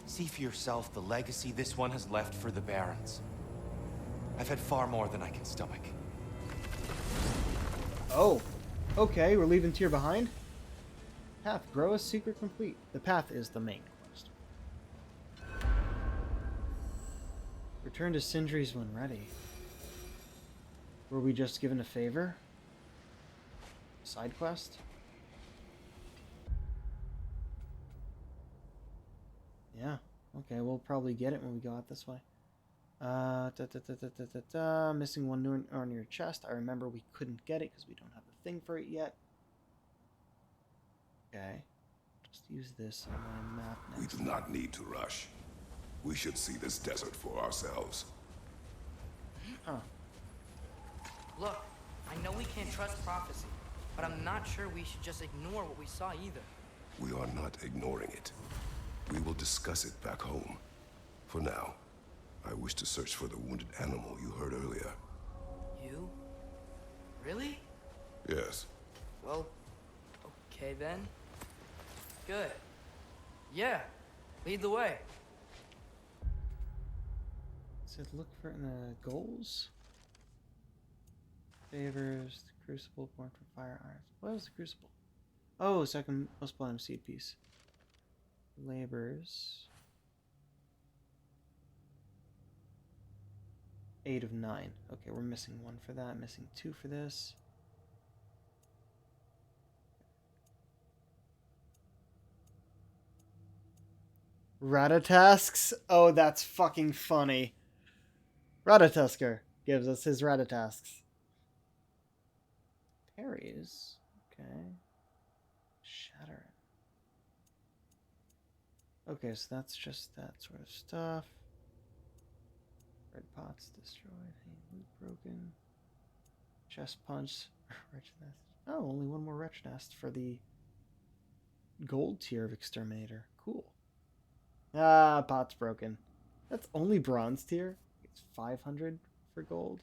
See for yourself the legacy this one has left for the Barons. I've had far more than I can stomach. Oh. Okay, we're leaving Tyr behind. Path, grow a secret complete. The path is the main quest. Return to Sindri's when ready. Were we just given a favor? Side quest? Yeah. Okay, we'll probably get it when we go out this way. Missing one on your chest. I remember we couldn't get it because we don't have the thing for it yet. Okay. Just use this on my map We next. do not need to rush. We should see this desert for ourselves. Huh. Look, I know we can't trust prophecy, but I'm not sure we should just ignore what we saw either. We are not ignoring it. We will discuss it back home. For now, I wish to search for the wounded animal you heard earlier. You? Really? Yes. Well, okay then. Good. Yeah, lead the way. Said look for in the goals. Favors the crucible born from fire irons. What was the crucible? Oh, second most platinum seed piece. Labors. 8 of 9. Okay, we're missing 1 for that, missing 2 for this. Ratatasks? Oh, that's fucking funny. Ratatusker gives us his Ratatasks. Parries. Okay. Shattering. Okay, so that's just that sort of stuff. Red pots destroyed. Hey, loot broken. Chest punch. Wretched nest. Oh, only 1 more wretched nest for the gold tier of exterminator. Cool. Ah, pot's broken. That's only bronze tier. It's 500 for gold.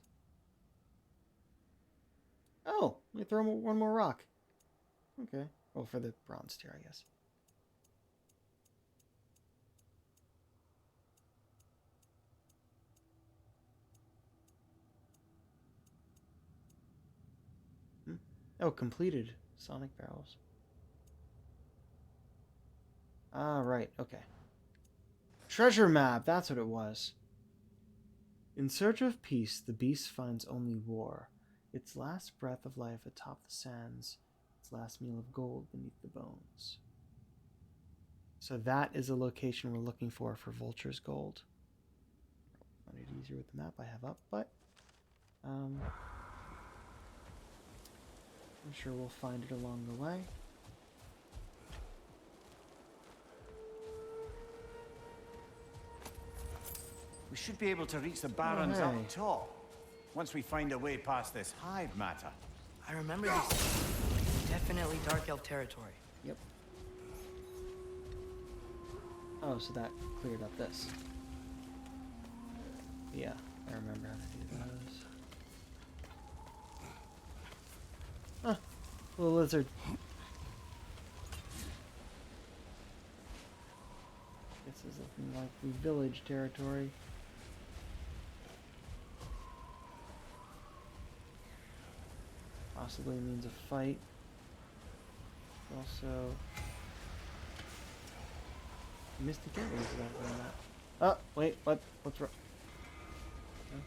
Oh, let me throw 1 more rock. Okay. Well, for the bronze tier, I guess. Oh, completed sonic barrels. Ah, right. Okay. Treasure map. That's what it was. In search of peace, the beast finds only war. Its last breath of life atop the sands. Its last meal of gold beneath the bones. So that is a location we're looking for Vulture's Gold. Find it easier with the map I have up, but I'm sure we'll find it along the way. We should be able to reach the barrens hey. up top, once we find a way past this hive matter. I remember these. Definitely Dark Elf territory. Yep. Oh, so that cleared up this. Yeah, I remember how to do those. Huh. Little lizard. This is looking like the village territory. Possibly means a fight. Also, Misty can't use that. Oh, wait, what? What's wrong? Oh,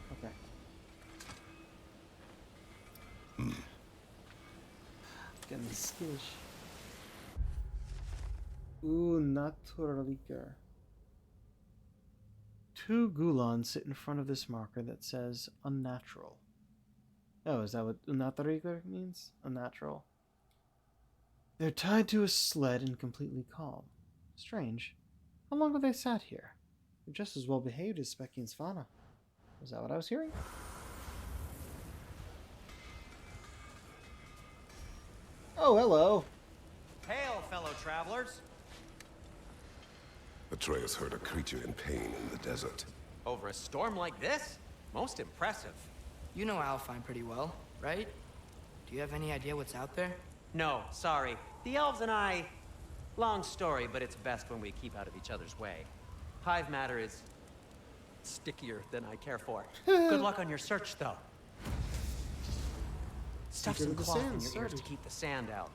okay. Getting the skills. Ooh, Naturliker. 2 Gulons sit in front of this marker that says unnatural. Oh, is that what Naturliker means? Unnatural. They're tied to a sled and completely calm. Strange. How long have they sat here? They're just as well behaved as Specky and Svana. Was that what I was hearing? Oh, hello. Hail, fellow travelers. Atreus heard a creature in pain in the desert. Over a storm like this? Most impressive. You know Alfheim pretty well, right? Do you have any idea what's out there? No, sorry. The elves and I... Long story, but it's best when we keep out of each other's way. Hive matter is... stickier than I care for. Good luck on your search, though. Stuff some cloth in your ears to keep the sand out.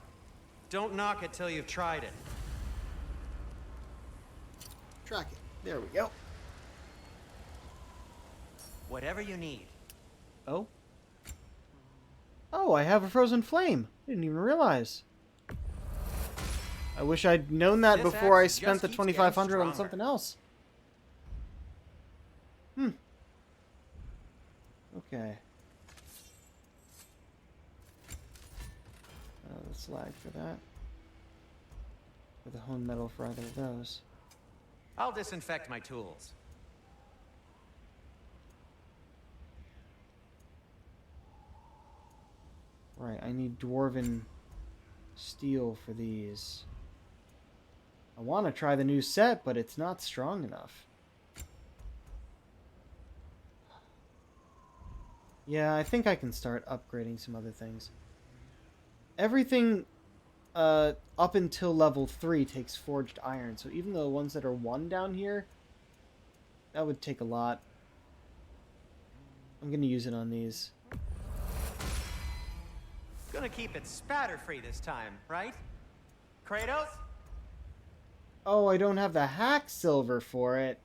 Don't knock it till you've tried it. Track it. There we go. Whatever you need. Oh? Oh, I have a frozen flame. Didn't even realize. I wish I'd known that This before I axe spent just the keeps 2,500 getting on something else. Okay. Let's lag for that. Or the hone metal for either of those. I'll disinfect my tools. Right, I need dwarven steel for these. I want to try the new set, but it's not strong enough. Yeah, I think I can start upgrading some other things. Everything up until level 3 takes forged iron, so even the ones that are 1 down here, that would take a lot. I'm going to use it on these. Gonna keep it spatter-free this time, right? Kratos? Oh, I don't have the hack silver for it.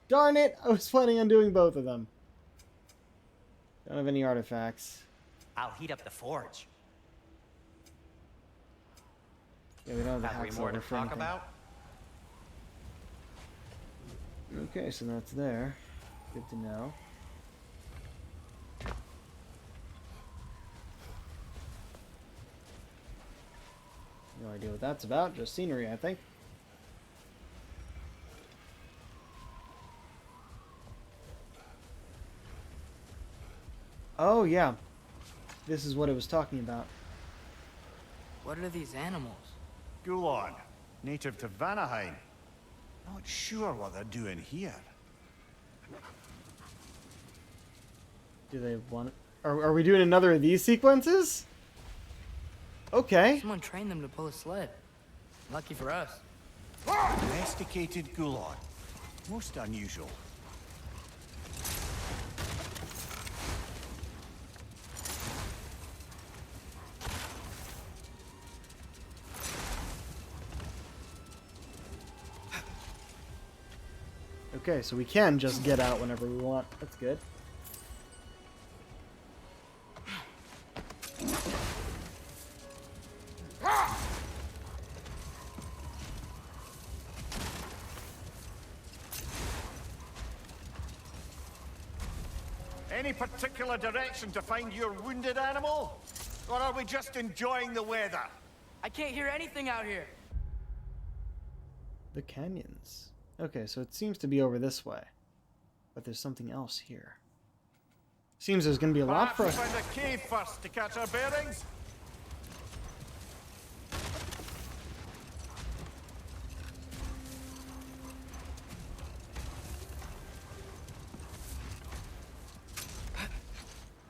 Darn it! I was planning on doing both of them. Don't have any artifacts. I'll heat up the forge. Yeah, we don't have the Have we hack more silver to for talk anything. about? Okay, so that's there. Good to know. No idea what that's about, just scenery, I think. Oh, yeah. This is what it was talking about. What are these animals? Gulon, native to Vanaheim. Not sure what they're doing here. Do they want... Are we doing another of these sequences? Okay. Someone trained them to pull a sled. Lucky for us. Domesticated Gulon. Most unusual. Okay, so we can just get out whenever we want. That's good. Any particular direction to find your wounded animal? Or are we just enjoying the weather? I can't hear anything out here. The canyons. Okay, so it seems to be over this way. But there's something else here. Seems there's going to be a lot for us. Perhaps find a cave first to catch our bearings?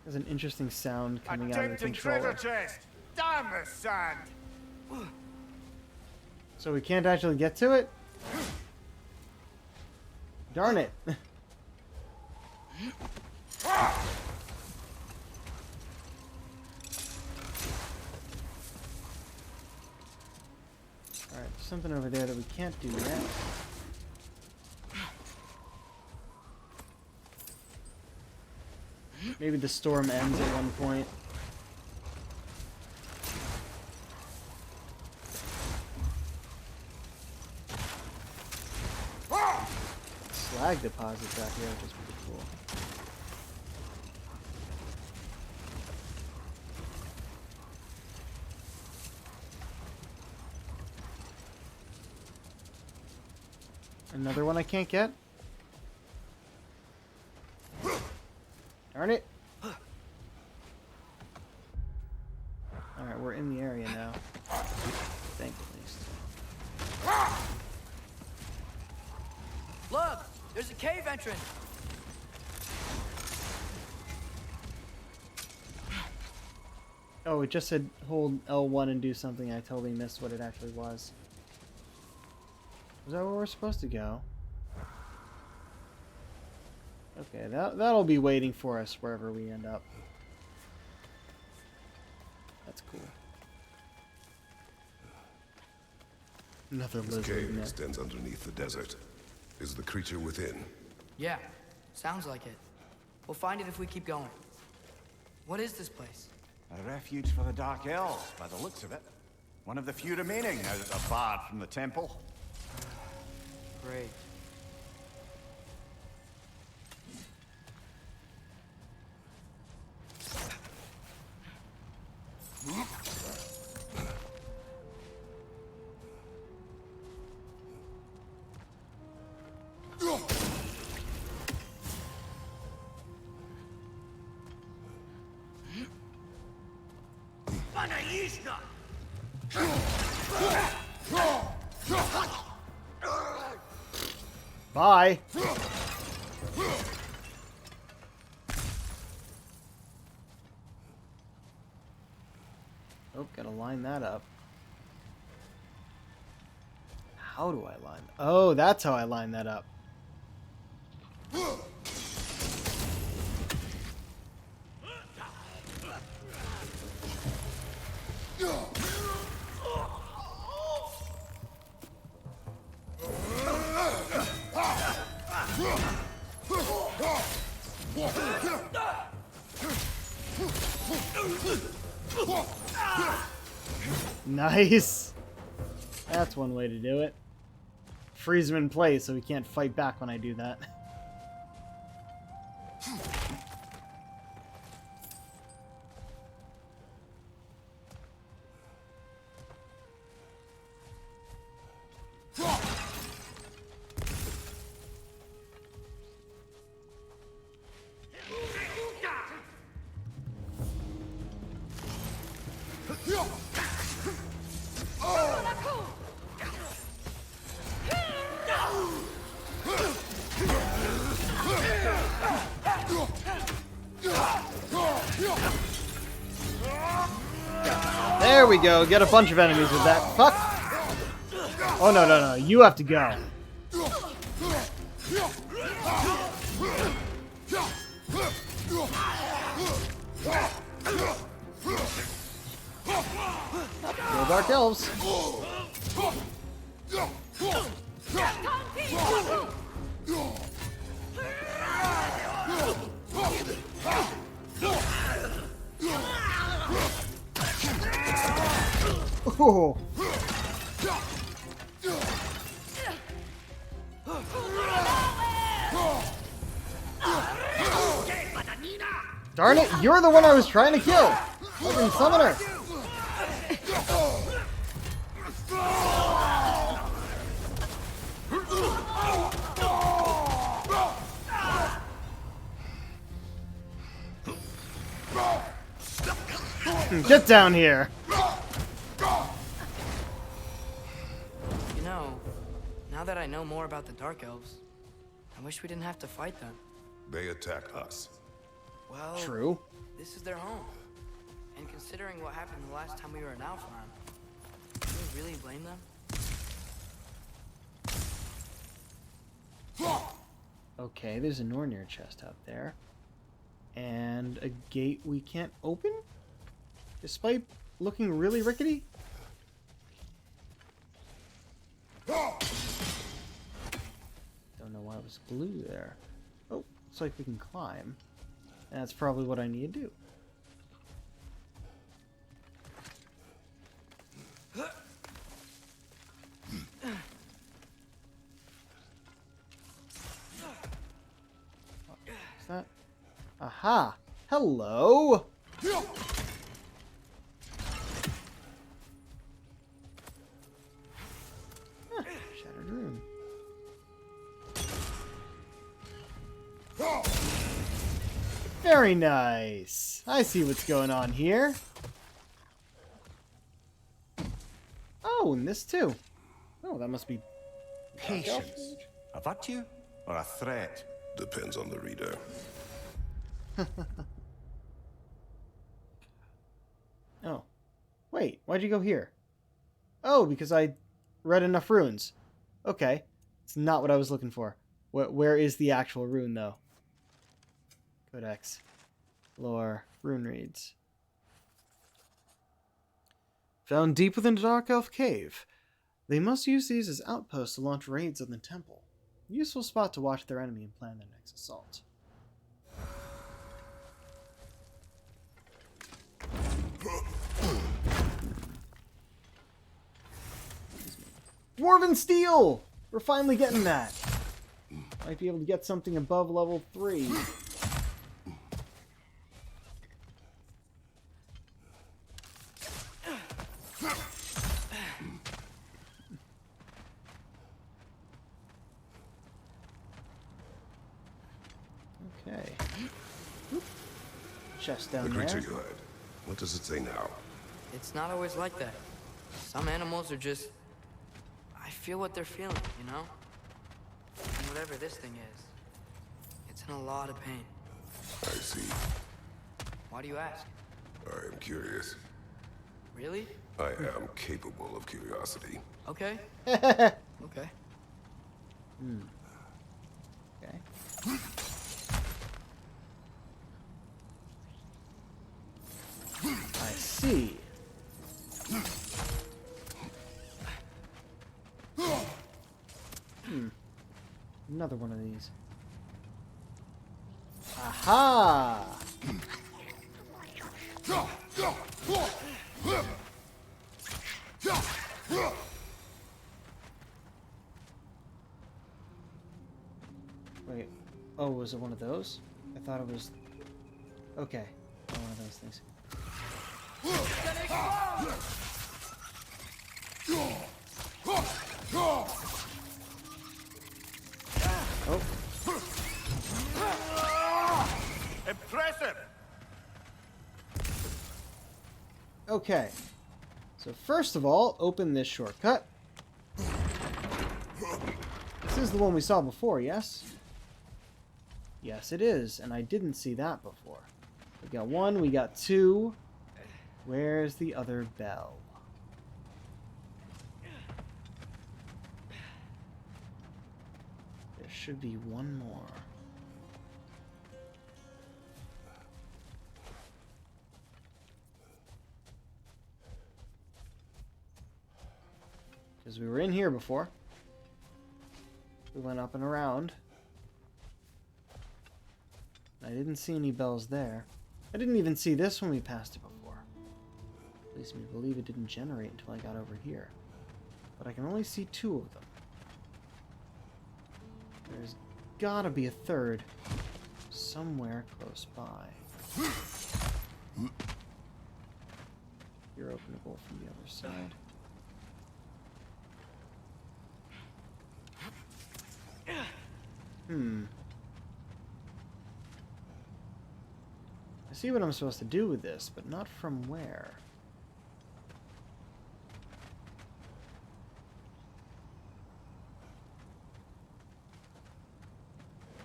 There's an interesting sound coming out of the Attempting controller. treasure chest! Damn the sand! So we can't actually get to it? Darn it. Alright, there's something over there that we can't do yet. Maybe the storm ends at one point. Slag deposits out here, which is pretty cool. Another one I can't get? Darn it! Alright, we're in the area now. I think, at least. Look! There's a cave entrance! Oh, it just said hold L1 and do something. I totally missed what it actually was. Was that where we're supposed to go? Okay, that'll be waiting for us wherever we end up. That's cool. Another This lizard. cave in there. extends underneath the desert. Is the creature within? Yeah, sounds like it. We'll find it if we keep going. What is this place? A refuge for the Dark Elves, by the looks of it. One of the few remaining now that they're barred from the temple. Great. Bye. Oh, gotta line that up. How do I line? Oh, that's how I line that up. Nice. That's one way to do it. Freeze him in place so he can't fight back when I do that. There we go. Get a bunch of enemies with that. Fuck. Oh, no, no, no. You have to go. Go Dark Elves. Oh. Darn it, you're the one I was trying to kill! Fucking summoner! Get down here! You know, now that I know more about the Dark Elves, I wish we didn't have to fight them. They attack us. Well, True. this is their home. And considering what happened the last time we were in Alpheron, can we really blame them? Okay, there's a Nornir chest out there. And a gate we can't open? Despite looking really rickety? Don't know why it was blue there. Oh, looks like we can climb. And that's probably what I need to do. What's that? Aha! Hello! Shattered rune. Very nice. I see what's going on here. Oh, and this too. Oh, that must be Patience. A virtue or a threat? Depends on the reader. Oh. Wait, why'd you go here? Oh, because I read enough runes. Okay. It's not what I was looking for. Where is the actual rune, though? Codex. Lore. Rune reads. Found deep within a Dark Elf cave. They must use these as outposts to launch raids on the temple. Useful spot to watch their enemy and plan their next assault. Dwarven Steel! We're finally getting that. Might be able to get something above level 3. Okay. Chest down The there. creature you heard. What does it say now? it's not always like that. Some animals are just... I feel what they're feeling, you know? And whatever this thing is, it's in a lot of pain. I see. Why do you ask? I am curious. Really? I am capable of curiosity. Okay. Okay. Okay. I see. Another one of these. Aha! Wait. Oh, was it one of those? I thought it was... Okay. One of those things. Oh. Impressive! Okay. So first of all, open this shortcut. This is the one we saw before, yes? Yes, it is. And I didn't see that before. We got one, we got two. Where's the other bell? There should be one more. Because we were in here before. We went up and around. I didn't see any bells there. I didn't even see this when we passed it before. Leads me to believe it didn't generate until I got over here. But I can only see two of them. There's gotta be a third somewhere close by. You're openable from the other side. I see what I'm supposed to do with this, but not from where.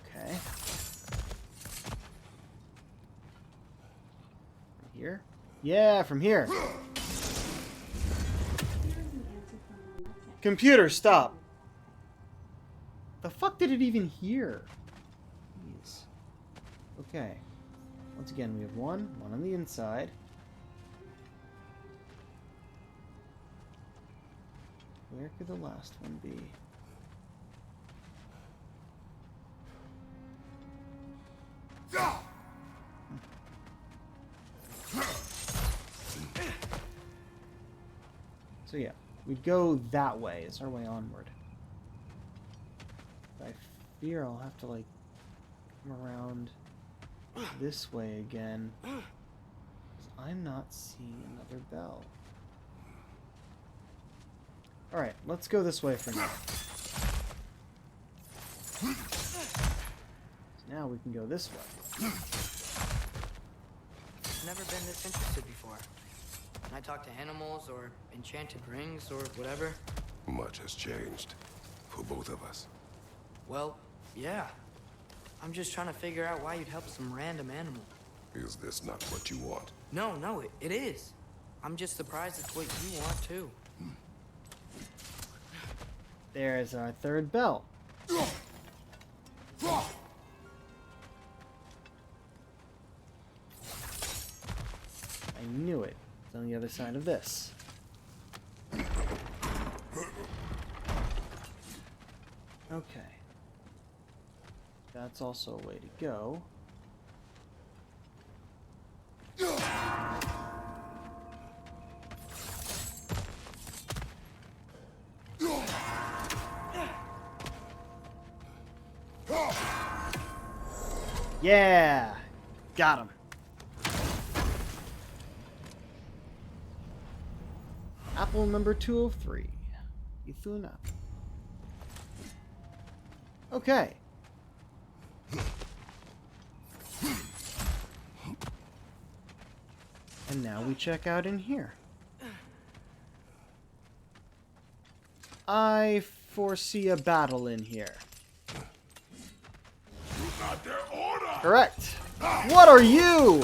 Okay. From here? Yeah, from here. Computer, stop. The fuck did it even hear? Jeez. Okay. Once again, we have one on the inside. Where could the last one be? So yeah, we'd go that way. It's our way onward. I fear I'll have to, like, come around this way again. 'Cause I'm not seeing another bell. Alright, let's go this way for now. So now we can go this way. I've never been this interested before. When I talk to animals or enchanted rings or whatever. Much has changed for both of us. Well, yeah. I'm just trying to figure out why you'd help some random animal. Is this not what you want? No, it is. I'm just surprised it's what you want too. There's our third bell. I knew it. It's on the other side of this. Okay. That's also a way to go. Yeah! Got him. Apple number 203. Ithun apple. Okay. And now we check out in here. I foresee a battle in here. Correct. What are you?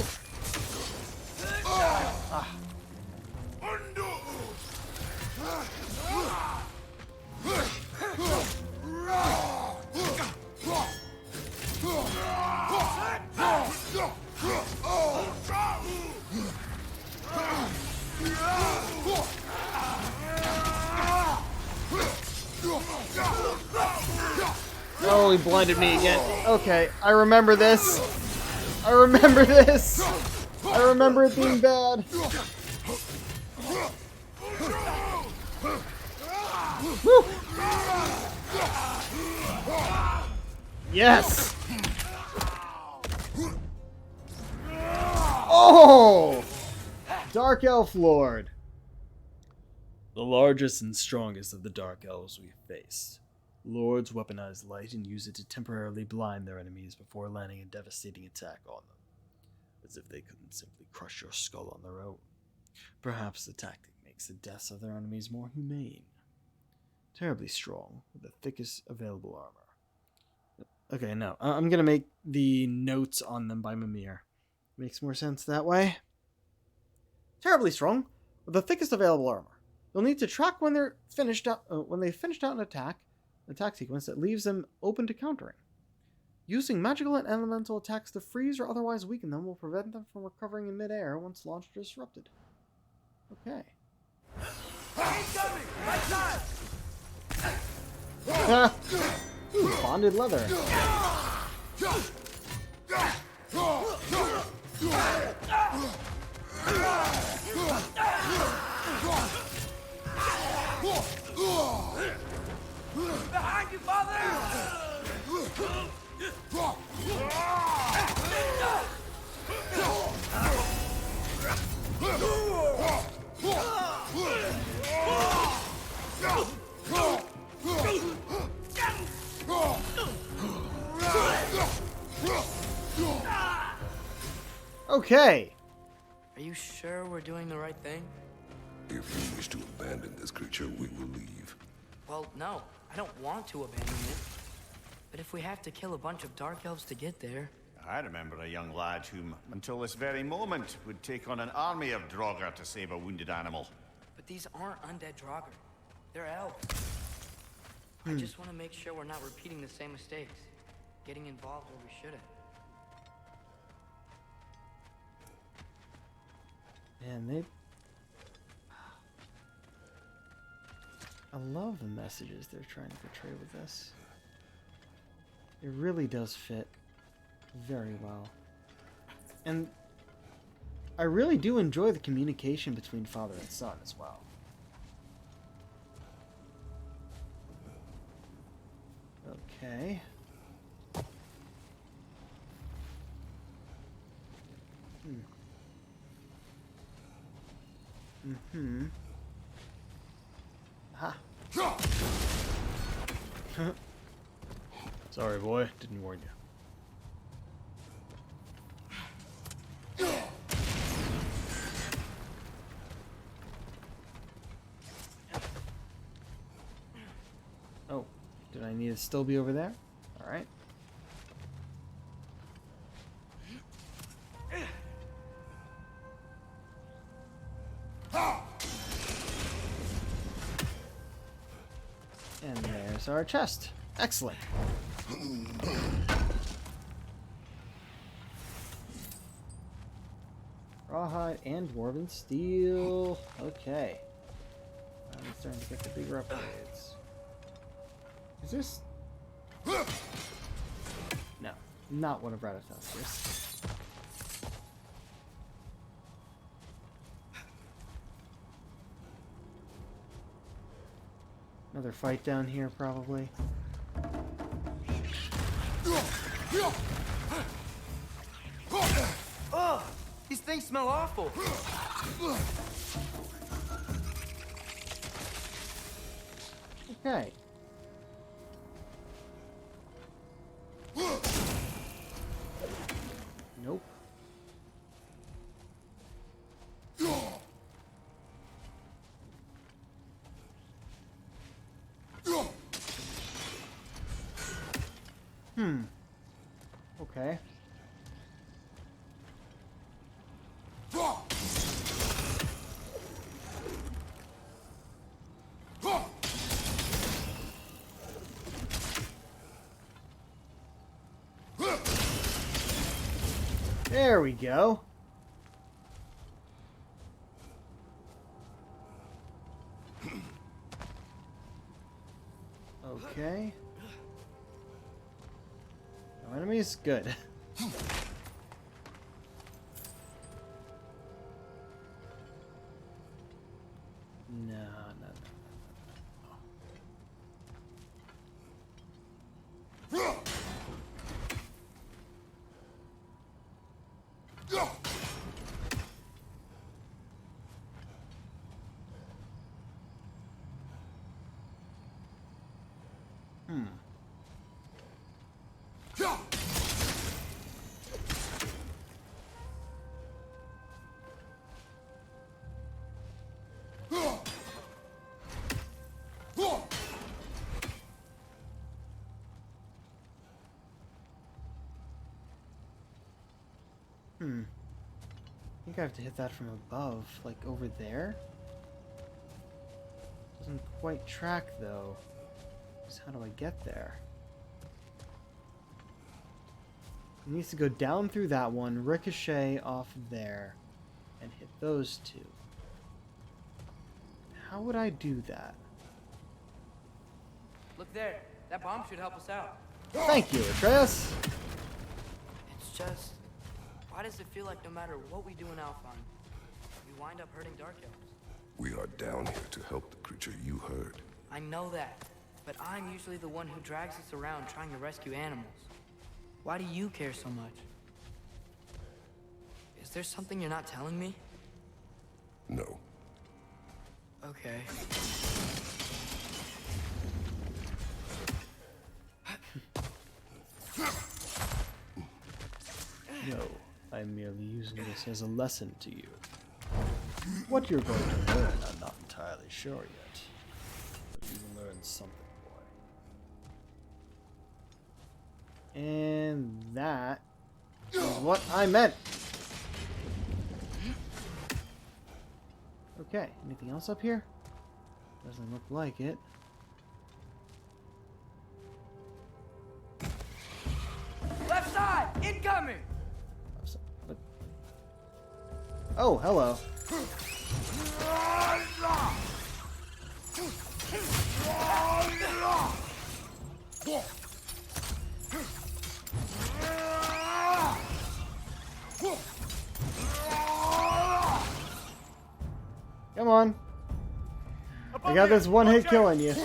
Oh, he blinded me again. Okay, I remember this. I remember this. I remember it being bad. Woo. Yes. Oh! Dark Elf Lord. The largest and strongest of the Dark Elves we face. Lords weaponize light and use it to temporarily blind their enemies before landing a devastating attack on them, as if they couldn't simply crush your skull on their own. Perhaps the tactic makes the deaths of their enemies more humane. Terribly strong, with the thickest available armor. Okay, no, I'm gonna make the notes on them by Mimir. Makes more sense that way. Terribly strong, with the thickest available armor. You'll need to track when they're finished out, when they finished out an attack sequence that leaves them open to countering. Using magical and elemental attacks to freeze or otherwise weaken them will prevent them from recovering in midair once launched or disrupted. Okay. Ooh, bonded leather. Behind you, father! Okay. Are you sure we're doing the right thing? If you wish to abandon this creature, we will leave. Well, no. I don't want to abandon it. But if we have to kill a bunch of Dark Elves to get there... I remember a young lad whom, until this very moment, would take on an army of Draugr to save a wounded animal. But these aren't undead Draugr. They're elves. I just want to make sure we're not repeating the same mistakes. Getting involved where we shouldn't. Man, they... I love the messages they're trying to portray with this. It really does fit very well. And I really do enjoy the communication between father and son as well. Okay. Ha. Sorry, boy. Didn't warn you. Oh, did I need to still be over there? All right. And there's our chest. Excellent. Rawhide and Dwarven Steel. Okay. I'm starting to get the bigger upgrades. Is this... No, not one of Ratatosk's. Another fight down here, probably. Ugh! These things smell awful! Okay. Nope. Okay. There we go. Okay. No enemies? Good. No, no, no. I think I have to hit that from above, like over there. Doesn't quite track though. So how do I get there? It needs to go down through that one, ricochet off there, and hit those two. How would I do that? Look there. That bomb should help us out. Thank you, Atreus! It's just... why does it feel like no matter what we do in Alphon, we wind up hurting Dark Elves? We are down here to help the creature you heard. I know that, but I'm usually the one who drags us around trying to rescue animals. Why do you care so much? Is there something you're not telling me? No. Okay. No, I'm merely using this as a lesson to you. What you're going to learn, I'm not entirely sure yet. But you will learn something, boy. And that is what I meant. Okay, anything else up here? Doesn't look like it. Left side! Incoming! What? Oh, hello. Come on. I got this one hit kill on you.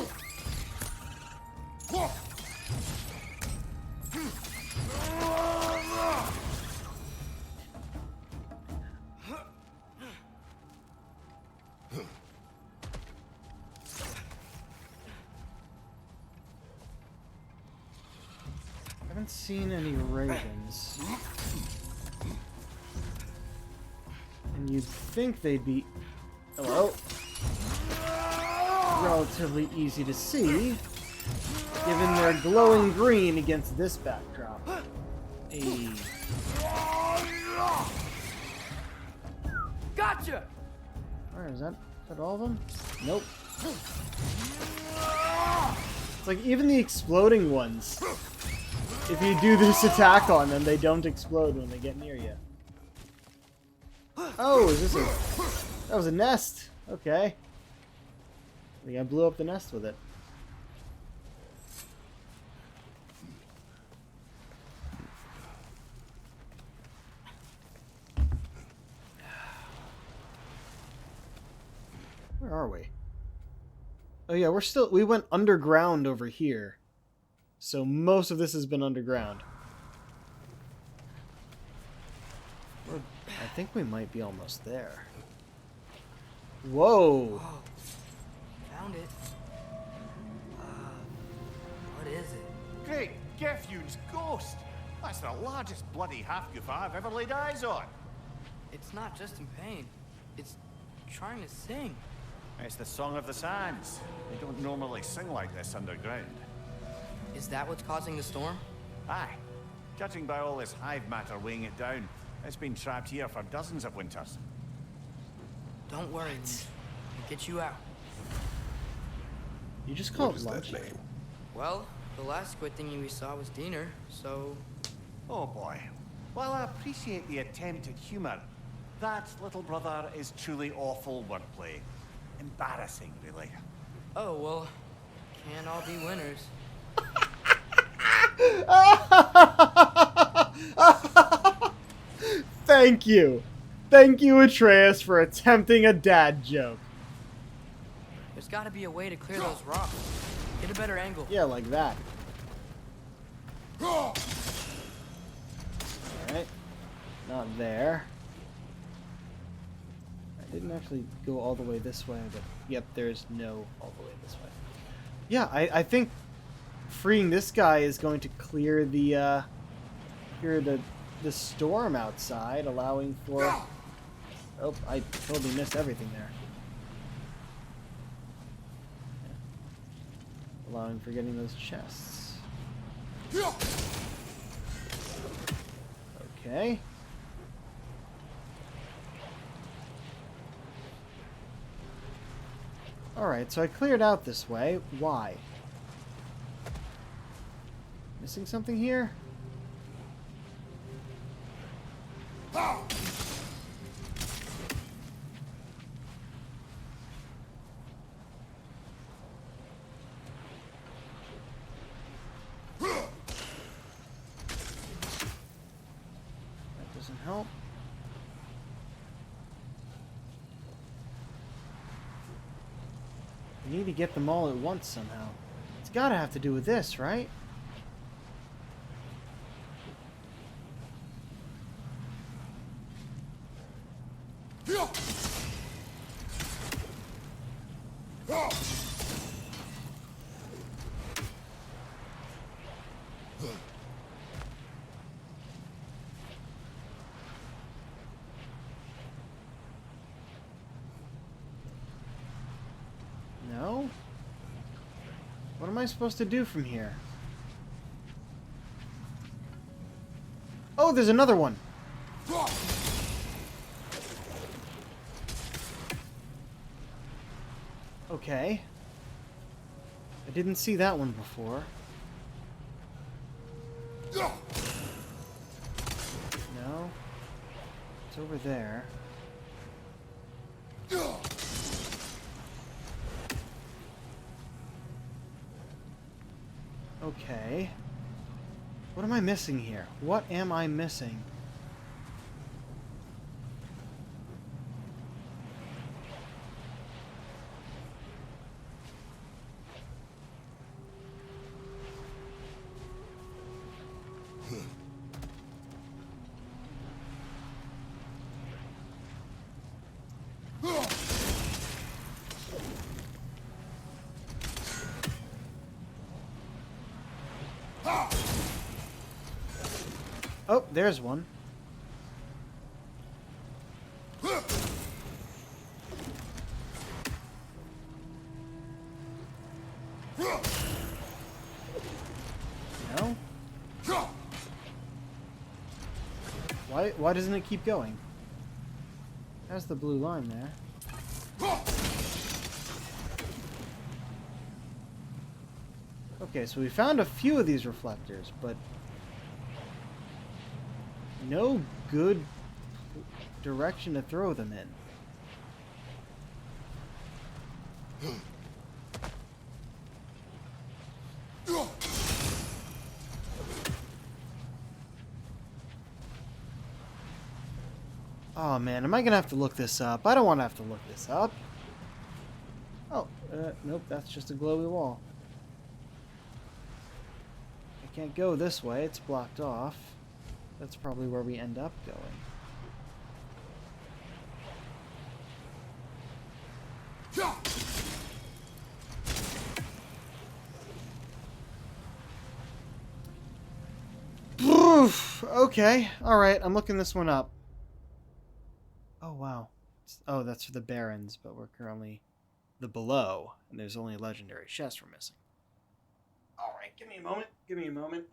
I haven't seen any ravens. And you'd think they'd be... Hello? Relatively easy to see, given their glowing green against this backdrop. Hey. Gotcha! Where is that? Is that all of them? Nope. It's like even the exploding ones. If you do this attack on them, they don't explode when they get near you. Oh, is this a... That was a nest. Okay. I think I blew up the nest with it. Where are we? Oh yeah, we went underground over here. So most of this has been underground. I think we might be almost there. Whoa! Oh, found it. What is it? Great, Geffune's ghost! That's the largest bloody half-goof I've ever laid eyes on. It's not just in pain. It's trying to sing. It's the Song of the Sands. They don't normally sing like this underground. Is that what's causing the storm? Aye. Judging by all this hive matter weighing it down, it's been trapped here for dozens of winters. Don't worry, Mitch. We'll get you out. You just call What it is lunch? that name? Well, the last squid thingy we saw was Diener, so... Oh boy. While I appreciate the attempt at humor, that, little brother, is truly awful wordplay. Embarrassing, really. Oh, well, can't all be winners. Thank you. Thank you, Atreus, for attempting a dad joke. There's gotta be a way to clear those rocks. Get a better angle. Yeah, like that. Alright. Not there. I didn't actually go all the way this way, but yep, there's no all the way this way. Yeah, I think freeing this guy is going to clear the storm outside, allowing for... Oh, I totally missed everything there. Yeah. Allowing for getting those chests. Okay. Alright, so I cleared out this way. Why? Missing something here? That doesn't help. We need to get them all at once somehow. It's gotta have to do with this, right? No? What am I supposed to do from here? Oh, there's another one! Okay. I didn't see that one before. No. It's over there. Okay. What am I missing here? What am I missing? Oh, there's one. No? Why doesn't it keep going? There's the blue line there. Okay, so we found a few of these reflectors, but no good direction to throw them in. Oh man, am I gonna have to look this up? I don't want to have to look this up. Oh, nope, that's just a glowy wall. I can't go this way, it's blocked off. That's probably where we end up going. Okay, alright, I'm looking this one up. Oh, wow. Oh, that's for the Barons, but we're currently the below, and there's only a legendary chest we're missing. Alright, give me a moment. Give me a moment.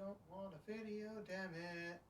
don't want a video, damn it.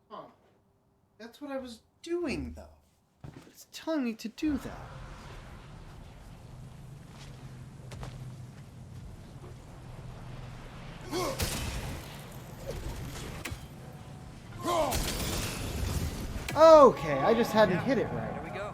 Huh. That's what I was doing, though. But it's telling me to do that. Okay, I just hadn't hit it right. There we go.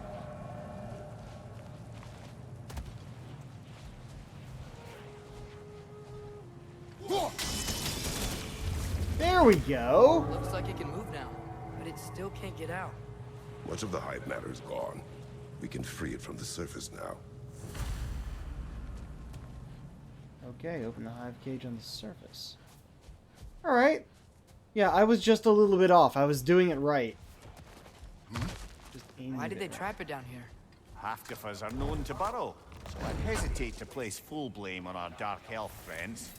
There we go. Looks like it can move now, but it still can't get out. Much of the hive matter is gone. We can free it from the surface now. Okay, open the hive cage on the surface. Alright. Yeah, I was just a little bit off. I was doing it right. Just aiming Why it did they right. trap it down here? Half of us are known to burrow, so I'd hesitate to place full blame on our dark elf friends.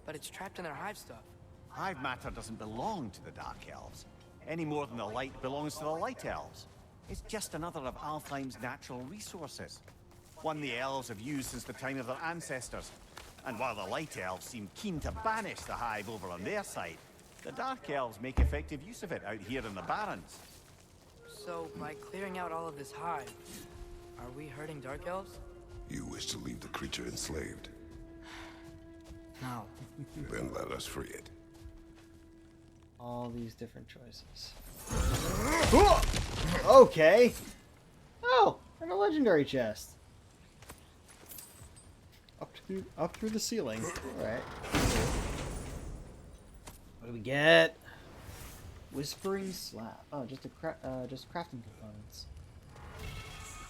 But it's trapped in their hive stuff. Hive matter doesn't belong to the dark elves, any more than the light belongs to the light elves. It's just another of Alfheim's natural resources. One the elves have used since the time of their ancestors. And while the light elves seem keen to banish the hive over on their side, the dark elves make effective use of it out here in the Barrens. So, by clearing out all of this hive, are we hurting Dark Elves? You wish to leave the creature enslaved? No. Then let us free it. All these different choices. Okay. Oh, and a legendary chest. Up through the ceiling. All right. What do we get? Whispering slab. Oh, just crafting components.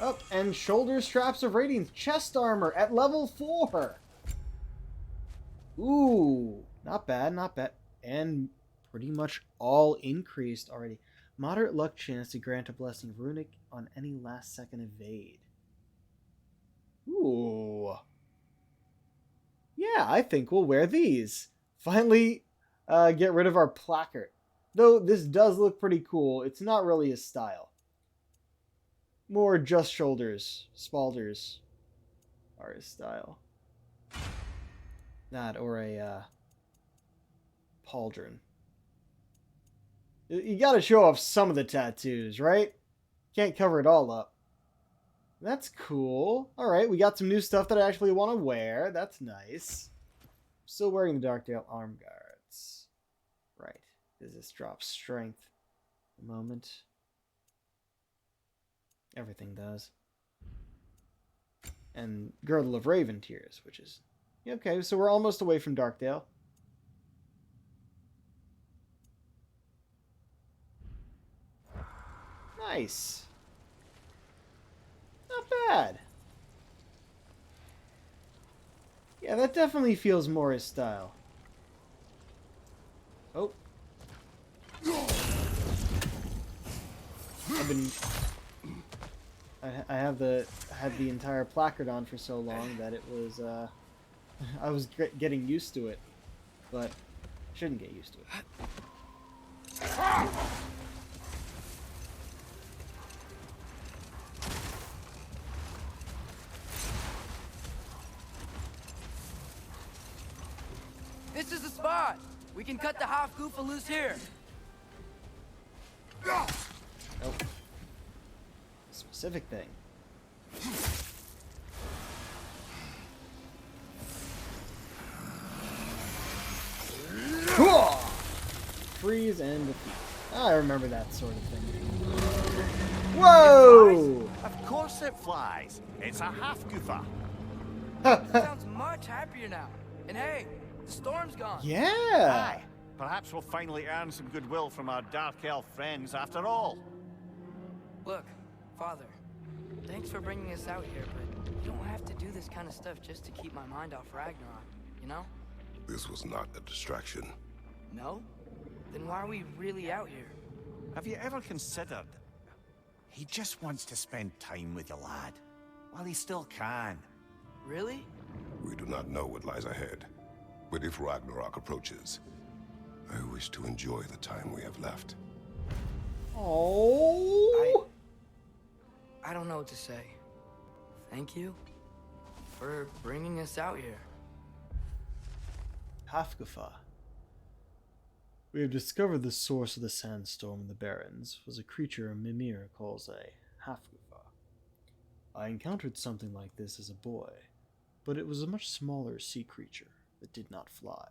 Oh, and shoulder straps of radiance, chest armor at level 4. Ooh, not bad, not bad, and pretty much all increased already. Moderate luck chance to grant a blessing runic on any last second evade. Ooh. Yeah, I think we'll wear these. Finally, get rid of our placard. Though this does look pretty cool, it's not really his style. More just shoulders, spalders are his style. That or a pauldron. You gotta show off some of the tattoos, right? Can't cover it all up. That's cool. Alright, we got some new stuff that I actually want to wear. That's nice. Still wearing the Darkdale arm guards. Right. Does this drop strength? A moment. Everything does. And Girdle of Raven Tears, which is... Okay, so we're almost away from Darkdale. Nice. Not bad. Yeah, that definitely feels more his style. Oh. I've been... I had the entire placard on for so long that it was, I was getting used to it. But Shouldn't get used to it. This is the spot. We can cut the half goofa loose here. Nope. Specific thing. Freeze and defeat. I remember that sort of thing. Whoa! Of course it flies. It's a half goofa. Sounds much happier now. And hey, the storm's gone. Yeah! Aye. Perhaps we'll finally earn some goodwill from our dark elf friends after all. Look, Father, thanks for bringing us out here, but you don't have to do this kind of stuff just to keep my mind off Ragnarok, you know? This was not a distraction. No? Then why are we really out here? Have you ever considered... He just wants to spend time with the lad. While he still can. Really? We do not know what lies ahead. But if Ragnarok approaches, I wish to enjoy the time we have left. Oh! I don't know what to say. Thank you for bringing us out here. Hafgufa. We have discovered the source of the sandstorm in the Barrens was a creature Mimir calls a Hafgufa. I encountered something like this as a boy, but it was a much smaller sea creature that did not fly.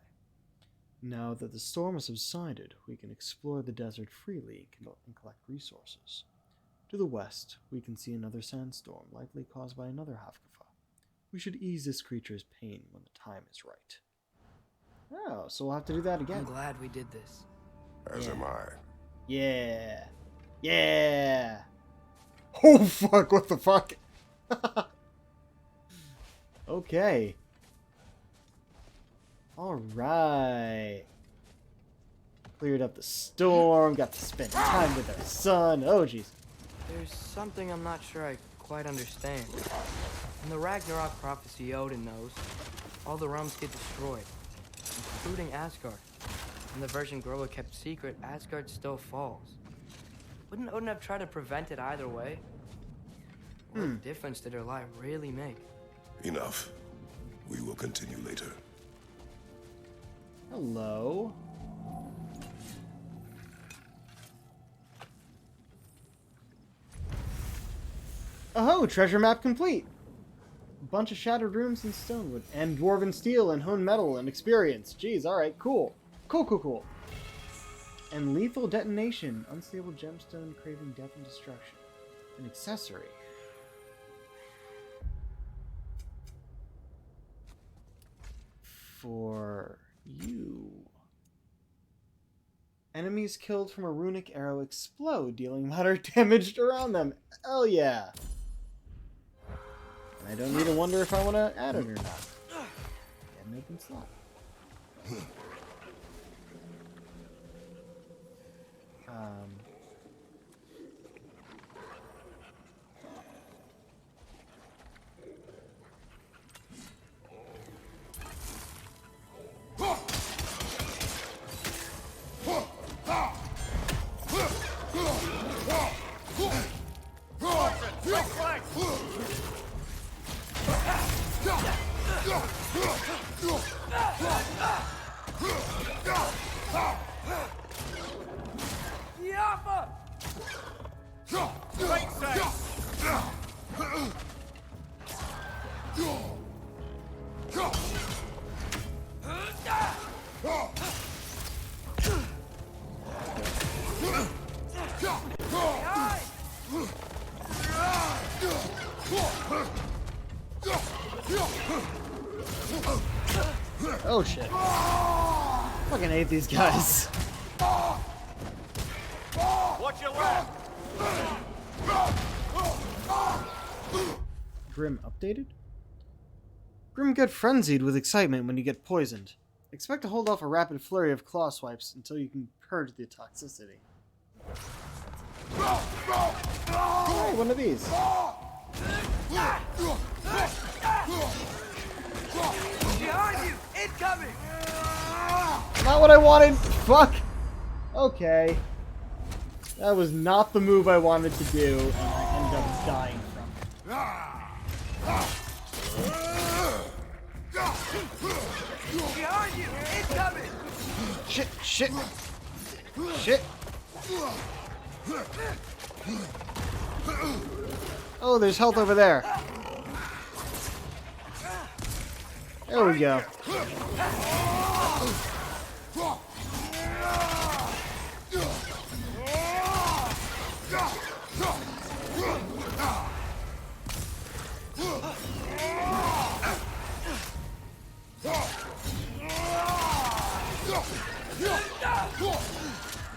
Now that the storm has subsided, we can explore the desert freely and collect resources. To the west, we can see another sandstorm, likely caused by another Hafgufa. We should ease this creature's pain when the time is right. Oh, so we'll have to do that again. I'm glad we did this. As am I. Yeah. Yeah. Oh, fuck. What the fuck? Okay. Alright. Cleared up the storm. Got to spend time with our son. Oh, jeez. There's something I'm not sure I quite understand. In the Ragnarok prophecy Odin knows, all the realms get destroyed, including Asgard. In the version Groa kept secret, Asgard still falls. Wouldn't Odin have tried to prevent it either way? What difference did her lie really make? Enough. We will continue later. Hello. Oh, treasure map complete. A bunch of shattered rooms in stonewood, and dwarven steel, and honed metal, and experience. Jeez, alright, cool. Cool. And lethal detonation. Unstable gemstone craving death and destruction. An accessory. For you. Enemies killed from a runic arrow explode, dealing moderate damage around them. Hell yeah. And I don't need to wonder if I want to add it or not. Get an open slot. Oh shit. Fucking hate these guys. Watch your left! Grim updated? Grim get frenzied with excitement when you get poisoned. Expect to hold off a rapid flurry of claw swipes until you can purge the toxicity. Hey, one of these. Behind you! Incoming! Not what I wanted! Fuck! Okay. That was not the move I wanted to do, and I ended up dying from it. Behind you! Incoming! Shit! Shit! Shit! Oh, there's health over there. There we go.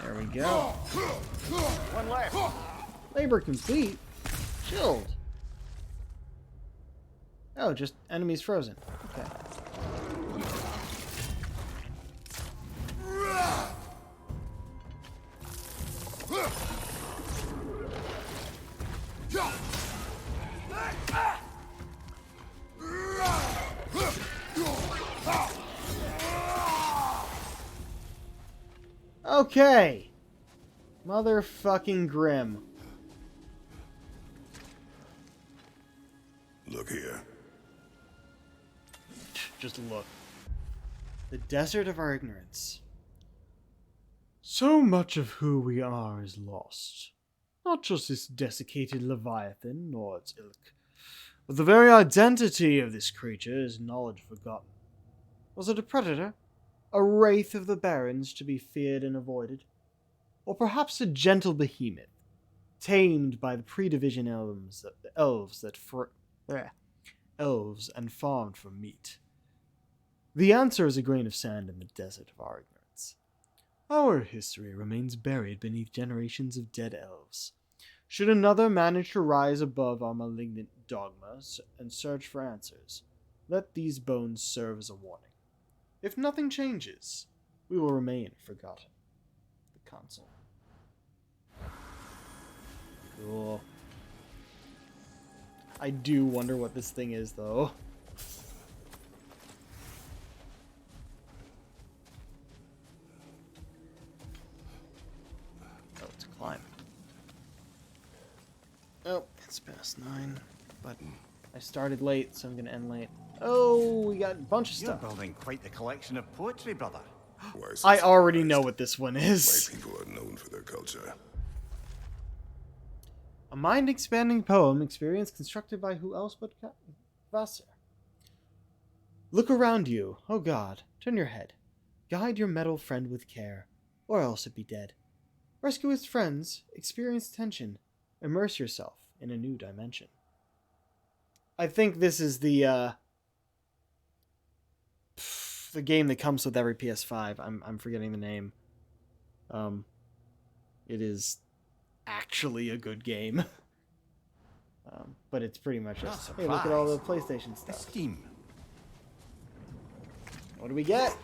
There we go. One left. Labor complete. Chilled. Oh, just enemies frozen. Okay. Okay. Motherfucking grim. Look here. Just look. The desert of our ignorance. So much of who we are is lost. Not just this desiccated Leviathan, nor its ilk, but the very identity of this creature is knowledge forgotten. Was it a predator? A wraith of the barrens to be feared and avoided? Or perhaps a gentle behemoth, tamed by the pre-division elves and farmed for meat? The answer is a grain of sand in the desert of our ignorance. Our history remains buried beneath generations of dead elves. Should another manage to rise above our malignant dogmas and search for answers, let these bones serve as a warning. If nothing changes, we will remain forgotten. The console. Cool. I do wonder what this thing is, though. Oh, it's a climb. Oh, it's past 9, but I started late, so I'm gonna end late. Oh, we got a bunch of You're stuff. building quite the collection of poetry, brother. Why is I this already surprised? know what this one White is. people are known for their culture. A mind-expanding poem experience constructed by who else but Vassar. Look around you, oh God, turn your head. Guide your metal friend with care, or else it be dead. Rescue its friends, experience tension, immerse yourself in a new dimension. I think this is the game that comes with every PS5. I'm forgetting the name. It is actually a good game. But it's pretty much just, hey, look at all the PlayStation stuff. Steam. What do we get?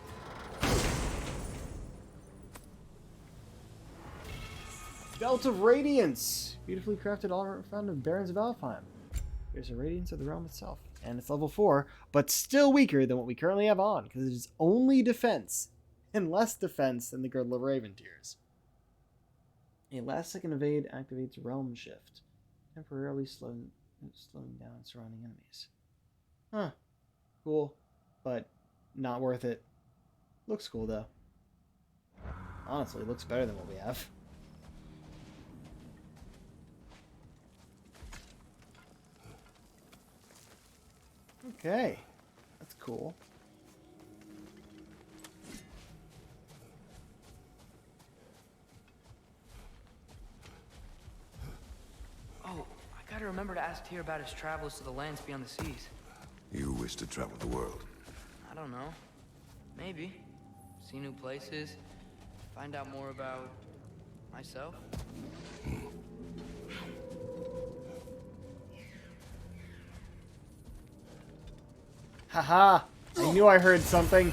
Belt of Radiance! Beautifully crafted armor found in Barons of Alfheim. Here's a Radiance of the Realm itself. And it's level 4, but still weaker than what we currently have on, because it is only defense, and less defense than the Girdle of Raven Tears. A last second evade activates Realm Shift, temporarily slowing down surrounding enemies. Huh. Cool, but not worth it. Looks cool though. Honestly, looks better than what we have. Okay, that's cool. Oh, I gotta remember to ask Tyr about his travels to the lands beyond the seas. You wish to travel the world. I don't know. Maybe. See new places. Find out more about myself. Haha! I knew I heard something.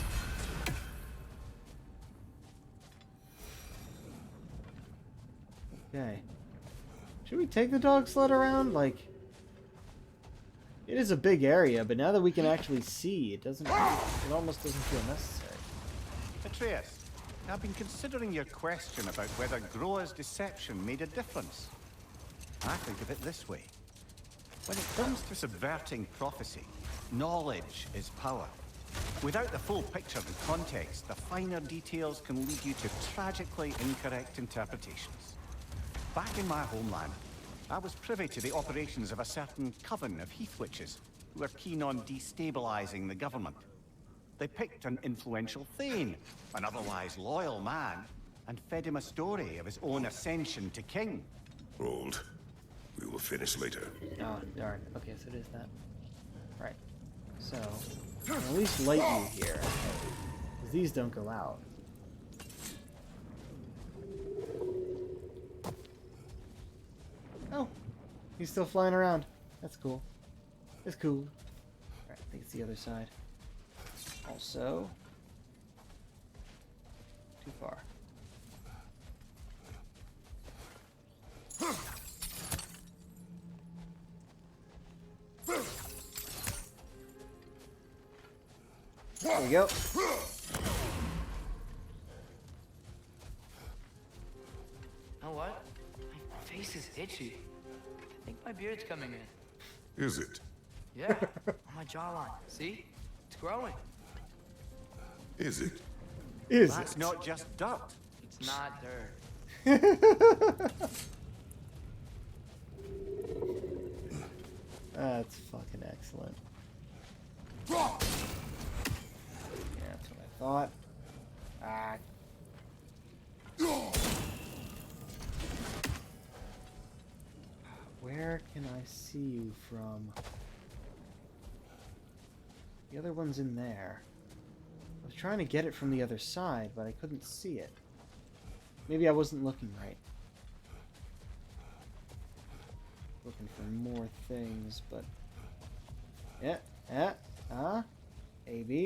Okay. Should we take the dog sled around? Like, it is a big area, but now that we can actually see, it almost doesn't feel necessary. Atreus, I've been considering your question about whether Groa's deception made a difference. I think of it this way. When it comes to subverting prophecy, knowledge is power. Without the full picture and context, the finer details can lead you to tragically incorrect interpretations. Back in my homeland, I was privy to the operations of a certain coven of heath witches who were keen on destabilizing the government. They picked an influential Thane, an otherwise loyal man, and fed him a story of his own ascension to king. Hold. We will finish later. Oh, darn. Okay, so it is that. Right. So, I'll at least light you here. Because these don't go out. Oh. He's still flying around. That's cool. It's cool. Alright, I think it's the other side. Also... too far. There we go. You know what? My face is itchy. I think my beard's coming in. Is it? Yeah, on my jawline. See? It's growing. Is it? Is That's it? not just dirt. It's not dirt. That's fucking excellent. Yeah, that's what I thought. Ah. Where can I see you from? The other one's in there. I was trying to get it from the other side, but I couldn't see it. Maybe I wasn't looking right. Looking for more things, but...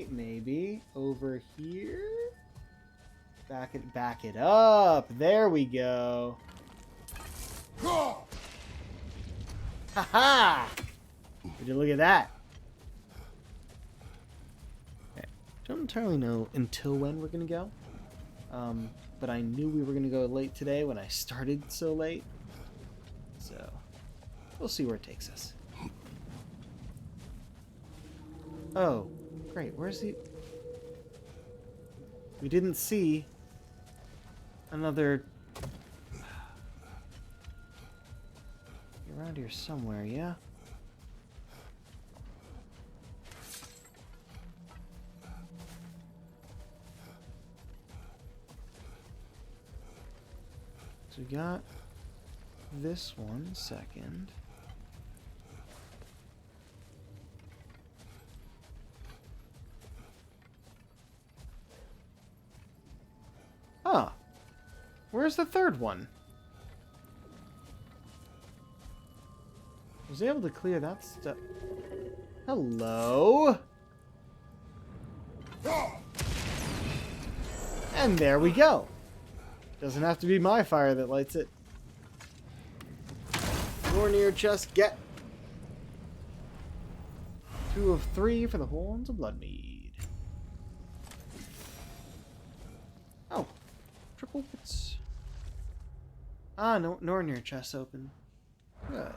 Maybe over here? Back it up! There we go! Haha! Would you look at that? Okay. Don't entirely know until when we're gonna go. But I knew we were gonna go late today when I started so late. So, we'll see where it takes us. Oh, great. Where's the... We didn't see another... You're around here somewhere, yeah? So we got this one second. Huh. Where's the third one? I was able to clear that stuff. Hello? And there we go. Doesn't have to be my fire that lights it. More near chest, get. 2 of 3 for the horns of Bloodmead. Oh. Triple bits. Ah, no, Nornir chest open. Good.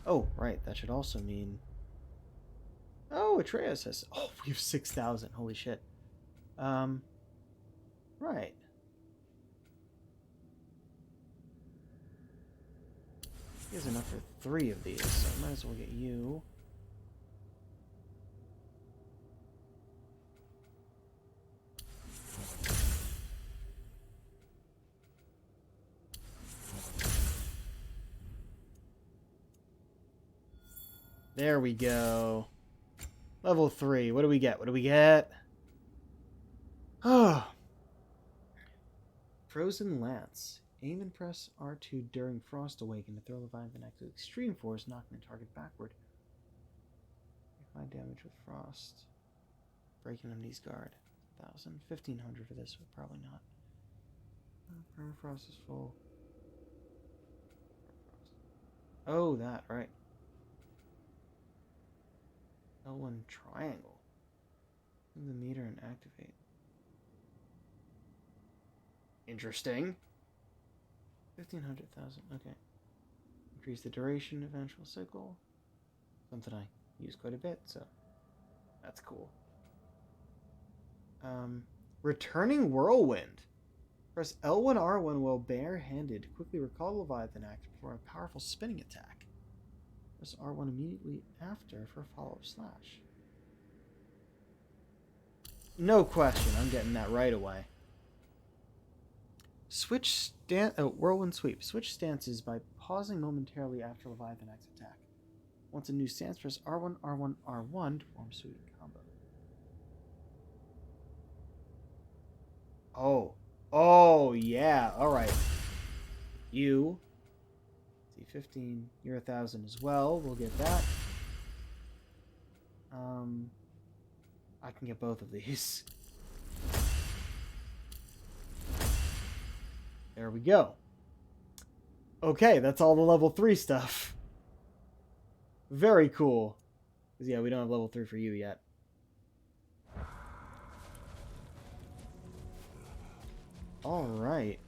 Oh, right. That should also mean... Oh, Atreus has... Oh, we have 6,000. Holy shit. Right. He has enough for 3 of these, so I might as well get you. There we go. Level 3. What do we get? What do we get? Oh. Frozen Lance. Aim and press R2 during Frost Awaken to throw Leviathan act with extreme force, knocking the target backward. Apply damage with Frost. Breaking enemy's guard. 1,000. 1,500 for this, but probably not. Permafrost is full. Oh, that, right. L1 triangle. Move the meter and activate. Interesting. 1,500,000. Okay. Increase the duration eventual cycle. Something I use quite a bit, so that's cool. Returning Whirlwind. Press L1 R1 while barehanded. Quickly recall Leviathan act before a powerful spinning attack. Press R1 immediately after for a follow-up slash. No question, I'm getting that right away. Whirlwind Sweep. Switch stances by pausing momentarily after Leviathan act's attack. Once a new stance, press R1, R1, R1 to form sweeping combo. Oh, yeah. Alright. You. C15. You're 1,000 as well. We'll get that. I can get both of these. There we go. Okay, that's all the level 3 stuff. Very cool. Because, yeah, we don't have level 3 for you yet. Alright.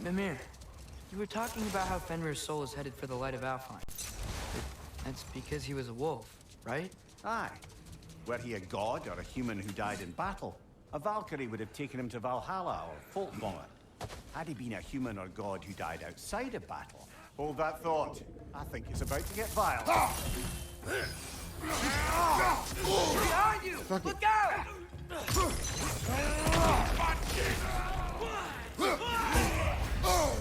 Mimir, you were talking about how Fenrir's soul is headed for the light of Alfheim. That's because he was a wolf, right? Aye. Were he a god or a human who died in battle, a Valkyrie would have taken him to Valhalla or Folkmonger. Had he been a human or god who died outside of battle, hold that thought. I think it's about to get violent. Behind you! Look out!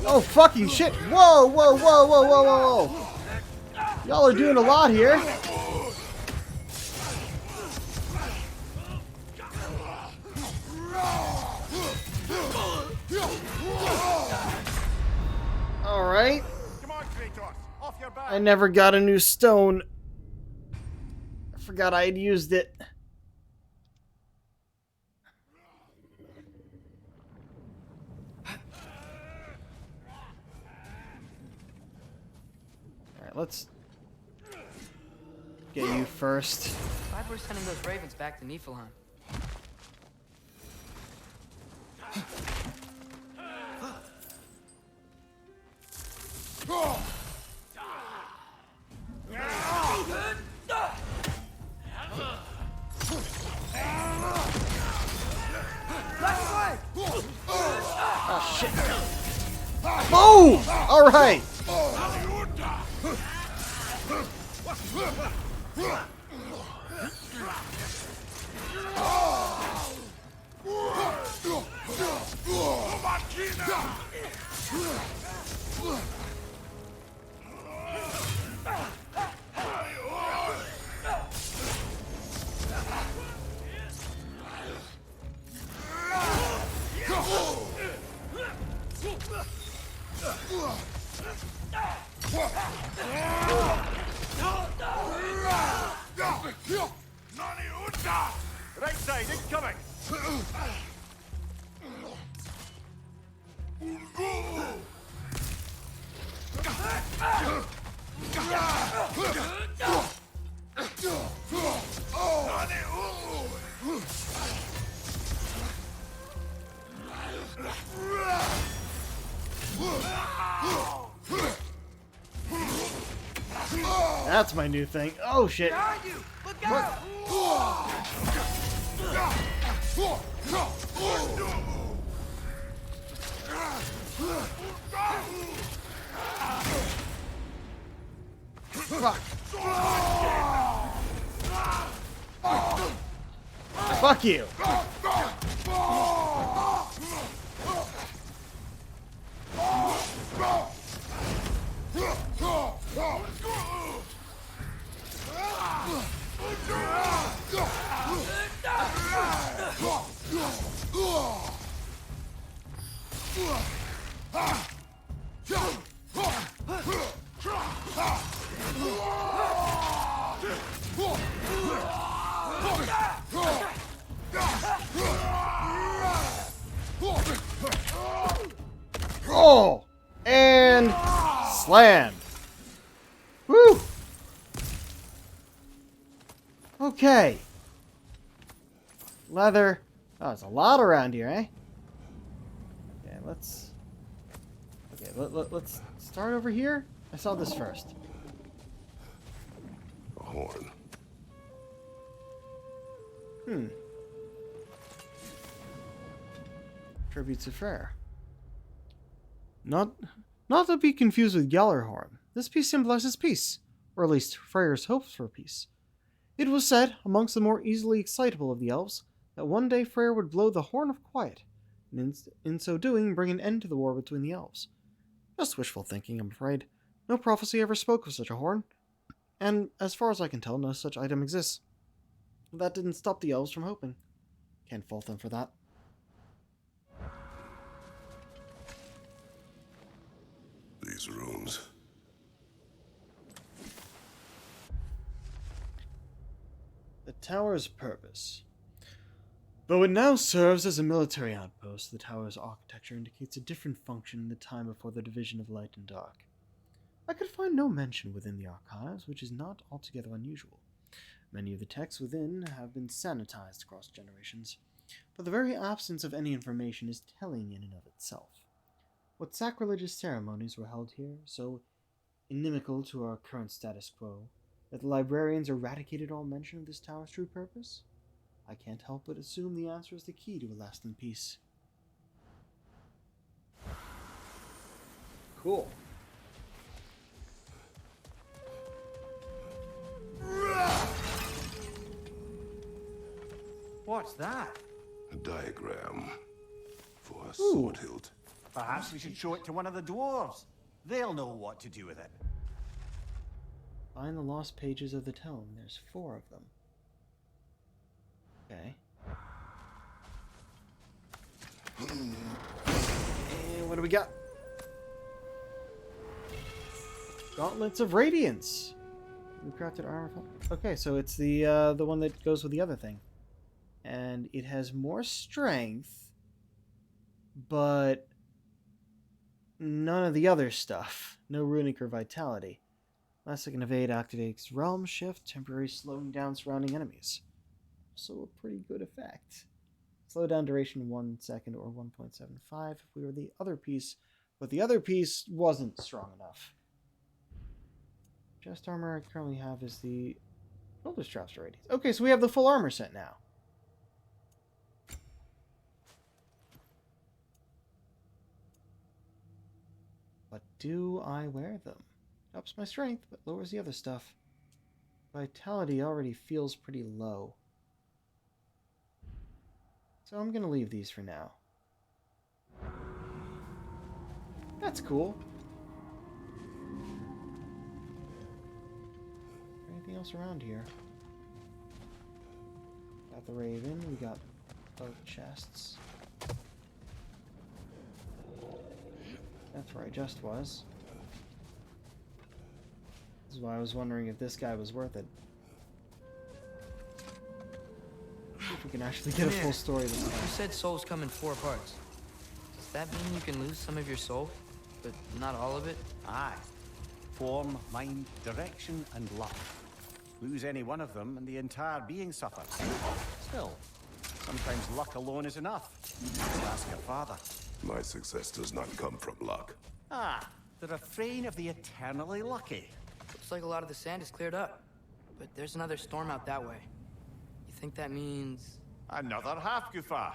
Oh, fucking shit! Whoa, whoa, whoa, whoa, whoa, whoa, whoa! Y'all are doing a lot here. Alright. Come on, Kratos. Off your back. I never got a new stone. I forgot I had used it. Alright, let's get you first. Glad we're sending those ravens back to Niflheim. Oh shit! Boom! All right. Right side, incoming. That's my new thing. Oh shit. Look out! Fuck. Fuck you. Oh! And slam. Okay. Leather. Oh, there's a lot around here, eh? Okay, let's... Okay, let's start over here. I saw this first. A horn. Tribute to Freyr. Not to be confused with Gjallarhorn. This piece symbolizes peace, or at least Freyr's hopes for peace. It was said, amongst the more easily excitable of the elves, that one day Freyr would blow the Horn of Quiet, and in so doing bring an end to the war between the elves. Just wishful thinking, I'm afraid. No prophecy ever spoke of such a horn, and as far as I can tell, no such item exists. That didn't stop the elves from hoping. Can't fault them for that. These runes. The tower's purpose. Though it now serves as a military outpost, the tower's architecture indicates a different function in the time before the division of light and dark. I could find no mention within the archives, which is not altogether unusual. Many of the texts within have been sanitized across generations, but the very absence of any information is telling in and of itself. What sacrilegious ceremonies were held here, so inimical to our current status quo, that the librarians eradicated all mention of this tower's true purpose? I can't help but assume the answer is the key to a lasting peace. Cool. What's that? A diagram for a sword hilt. Perhaps we should show it to one of the dwarves. They'll know what to do with it. Find the lost pages of the tome. There's 4 of them. Okay. And what do we got? Gauntlets of Radiance. We crafted armor. Okay, so it's the one that goes with the other thing. And it has more strength, but none of the other stuff. No runic or vitality. Last second evade activates realm shift, temporary slowing down surrounding enemies. Also a pretty good effect. Slow down duration 1 second or 1.75 if we were the other piece, but the other piece wasn't strong enough. Chest armor I currently have is the shoulder straps already. Okay, so we have the full armor set now. But do I wear them? Ups my strength, but lowers the other stuff. Vitality already feels pretty low. So I'm gonna leave these for now. That's cool. Anything else around here? Got the Raven, we got both chests. That's where I just was. This is why I was wondering if this guy was worth it. See if we can actually get a full story this time. You said souls come in 4 parts. Does that mean you can lose some of your soul, but not all of it? Aye. Form, mind, direction, and luck. Lose any one of them and the entire being suffers. Still, sometimes luck alone is enough. Just ask your father. My success does not come from luck. Ah, the refrain of the eternally lucky. Looks like a lot of the sand is cleared up, but there's another storm out that way. You think that means... Another half-goofa.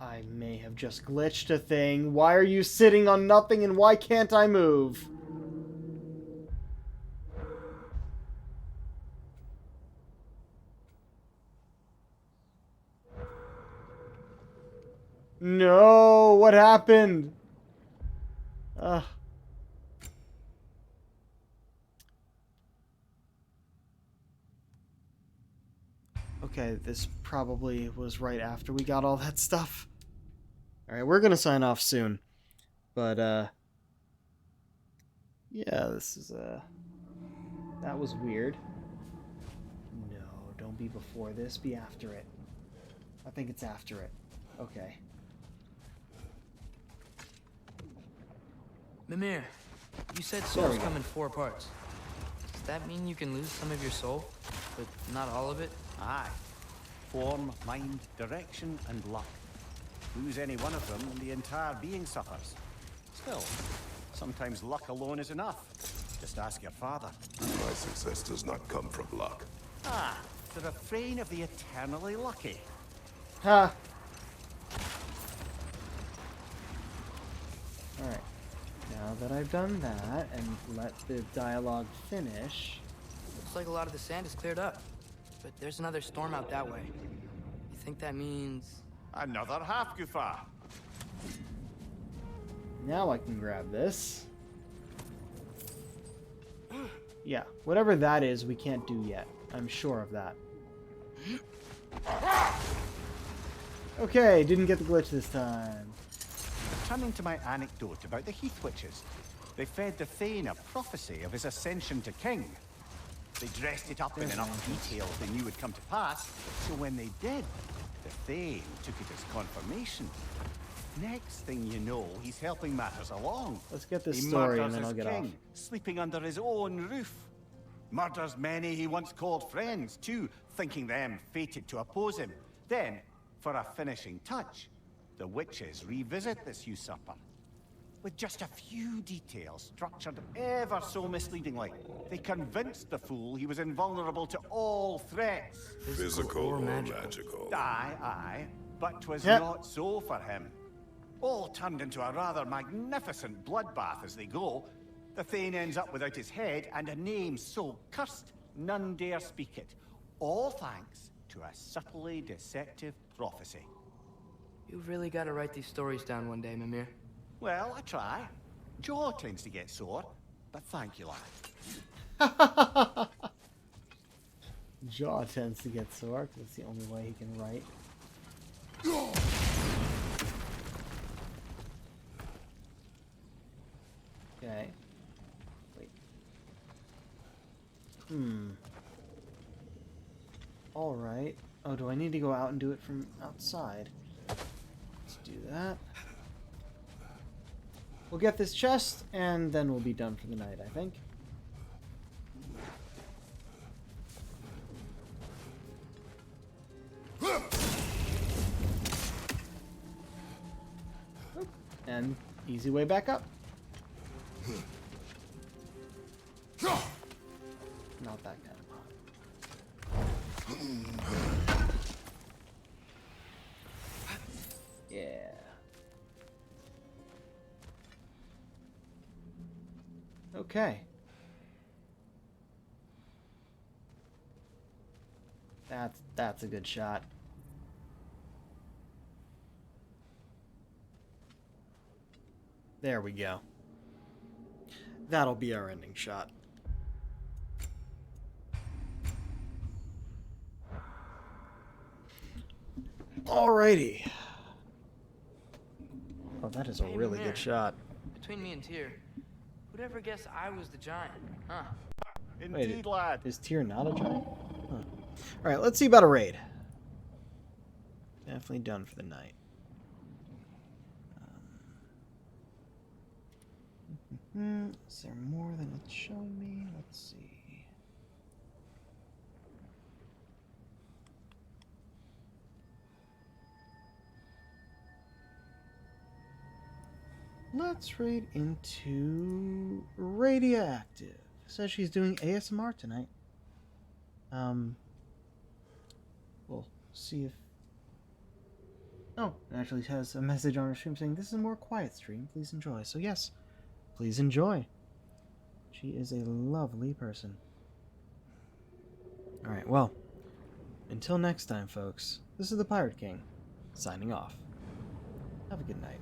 I may have just glitched a thing. Why are you sitting on nothing and why can't I move? No, what happened? Ugh. Okay, this probably was right after we got all that stuff. Alright, we're gonna sign off soon. But, yeah, this is, that was weird. No, don't be before this, be after it. I think it's after it. Okay. Mimir, you said souls come in 4 parts. Does that mean you can lose some of your soul, but not all of it? Aye. Form, mind, direction, and luck. Lose any one of them, and the entire being suffers. Still, sometimes luck alone is enough. Just ask your father. My success does not come from luck. Ah, the refrain of the eternally lucky. Ha! Alright. Now that I've done that, and let the dialogue finish... Looks like a lot of the sand is cleared up. But there's another storm out that way. You think that means... Another half Gufa. Now I can grab this. Yeah, whatever that is, we can't do yet. I'm sure of that. Okay, didn't get the glitch this time. Returning to my anecdote about the Heath Witches, they fed the Thane a prophecy of his ascension to king. They dressed it up in enough detail they knew would come to pass, so when they did, the Thane took it as confirmation. Next thing you know, he's helping matters along. Let's get this He story murders and then I'll his get king, off. sleeping under his own roof. Murders many he once called friends, too, thinking them fated to oppose him. Then, for a finishing touch, the witches revisit this usurper. With just a few details structured ever so misleadingly, they convinced the fool he was invulnerable to all threats. Physical or magical? Aye, aye, but 'twas Yep. not so for him. All turned into a rather magnificent bloodbath as they go. The Thane ends up without his head and a name so cursed none dare speak it. All thanks to a subtly deceptive prophecy. You've really got to write these stories down one day, Mimir. Well, I try. Jaw tends to get sore, but thank you, lad. Jaw tends to get sore, 'cause it's the only way he can write. Okay. Wait. Alright. Oh, do I need to go out and do it from outside? Let's do that. We'll get this chest, and then we'll be done for the night, I think. Oop. And easy way back up. Not that kind of hot. Yeah. Okay. That's a good shot. There we go. That'll be our ending shot. Alrighty. Oh, that is a Hey, really Mimir. good shot. Between me and Tyr, who'd ever guess I was the giant? Huh? Indeed, lad. Is Tyr not a giant? Huh. Alright, let's see about a raid. Definitely done for the night. Is there more than it's showing me? Let's see. Let's raid into Radioactive. Says she's doing ASMR tonight. We'll see if... Oh, it actually has a message on her stream saying, "This is a more quiet stream. Please enjoy." So yes, please enjoy. She is a lovely person. Alright, well, until next time, folks, this is the Pirate King, signing off. Have a good night.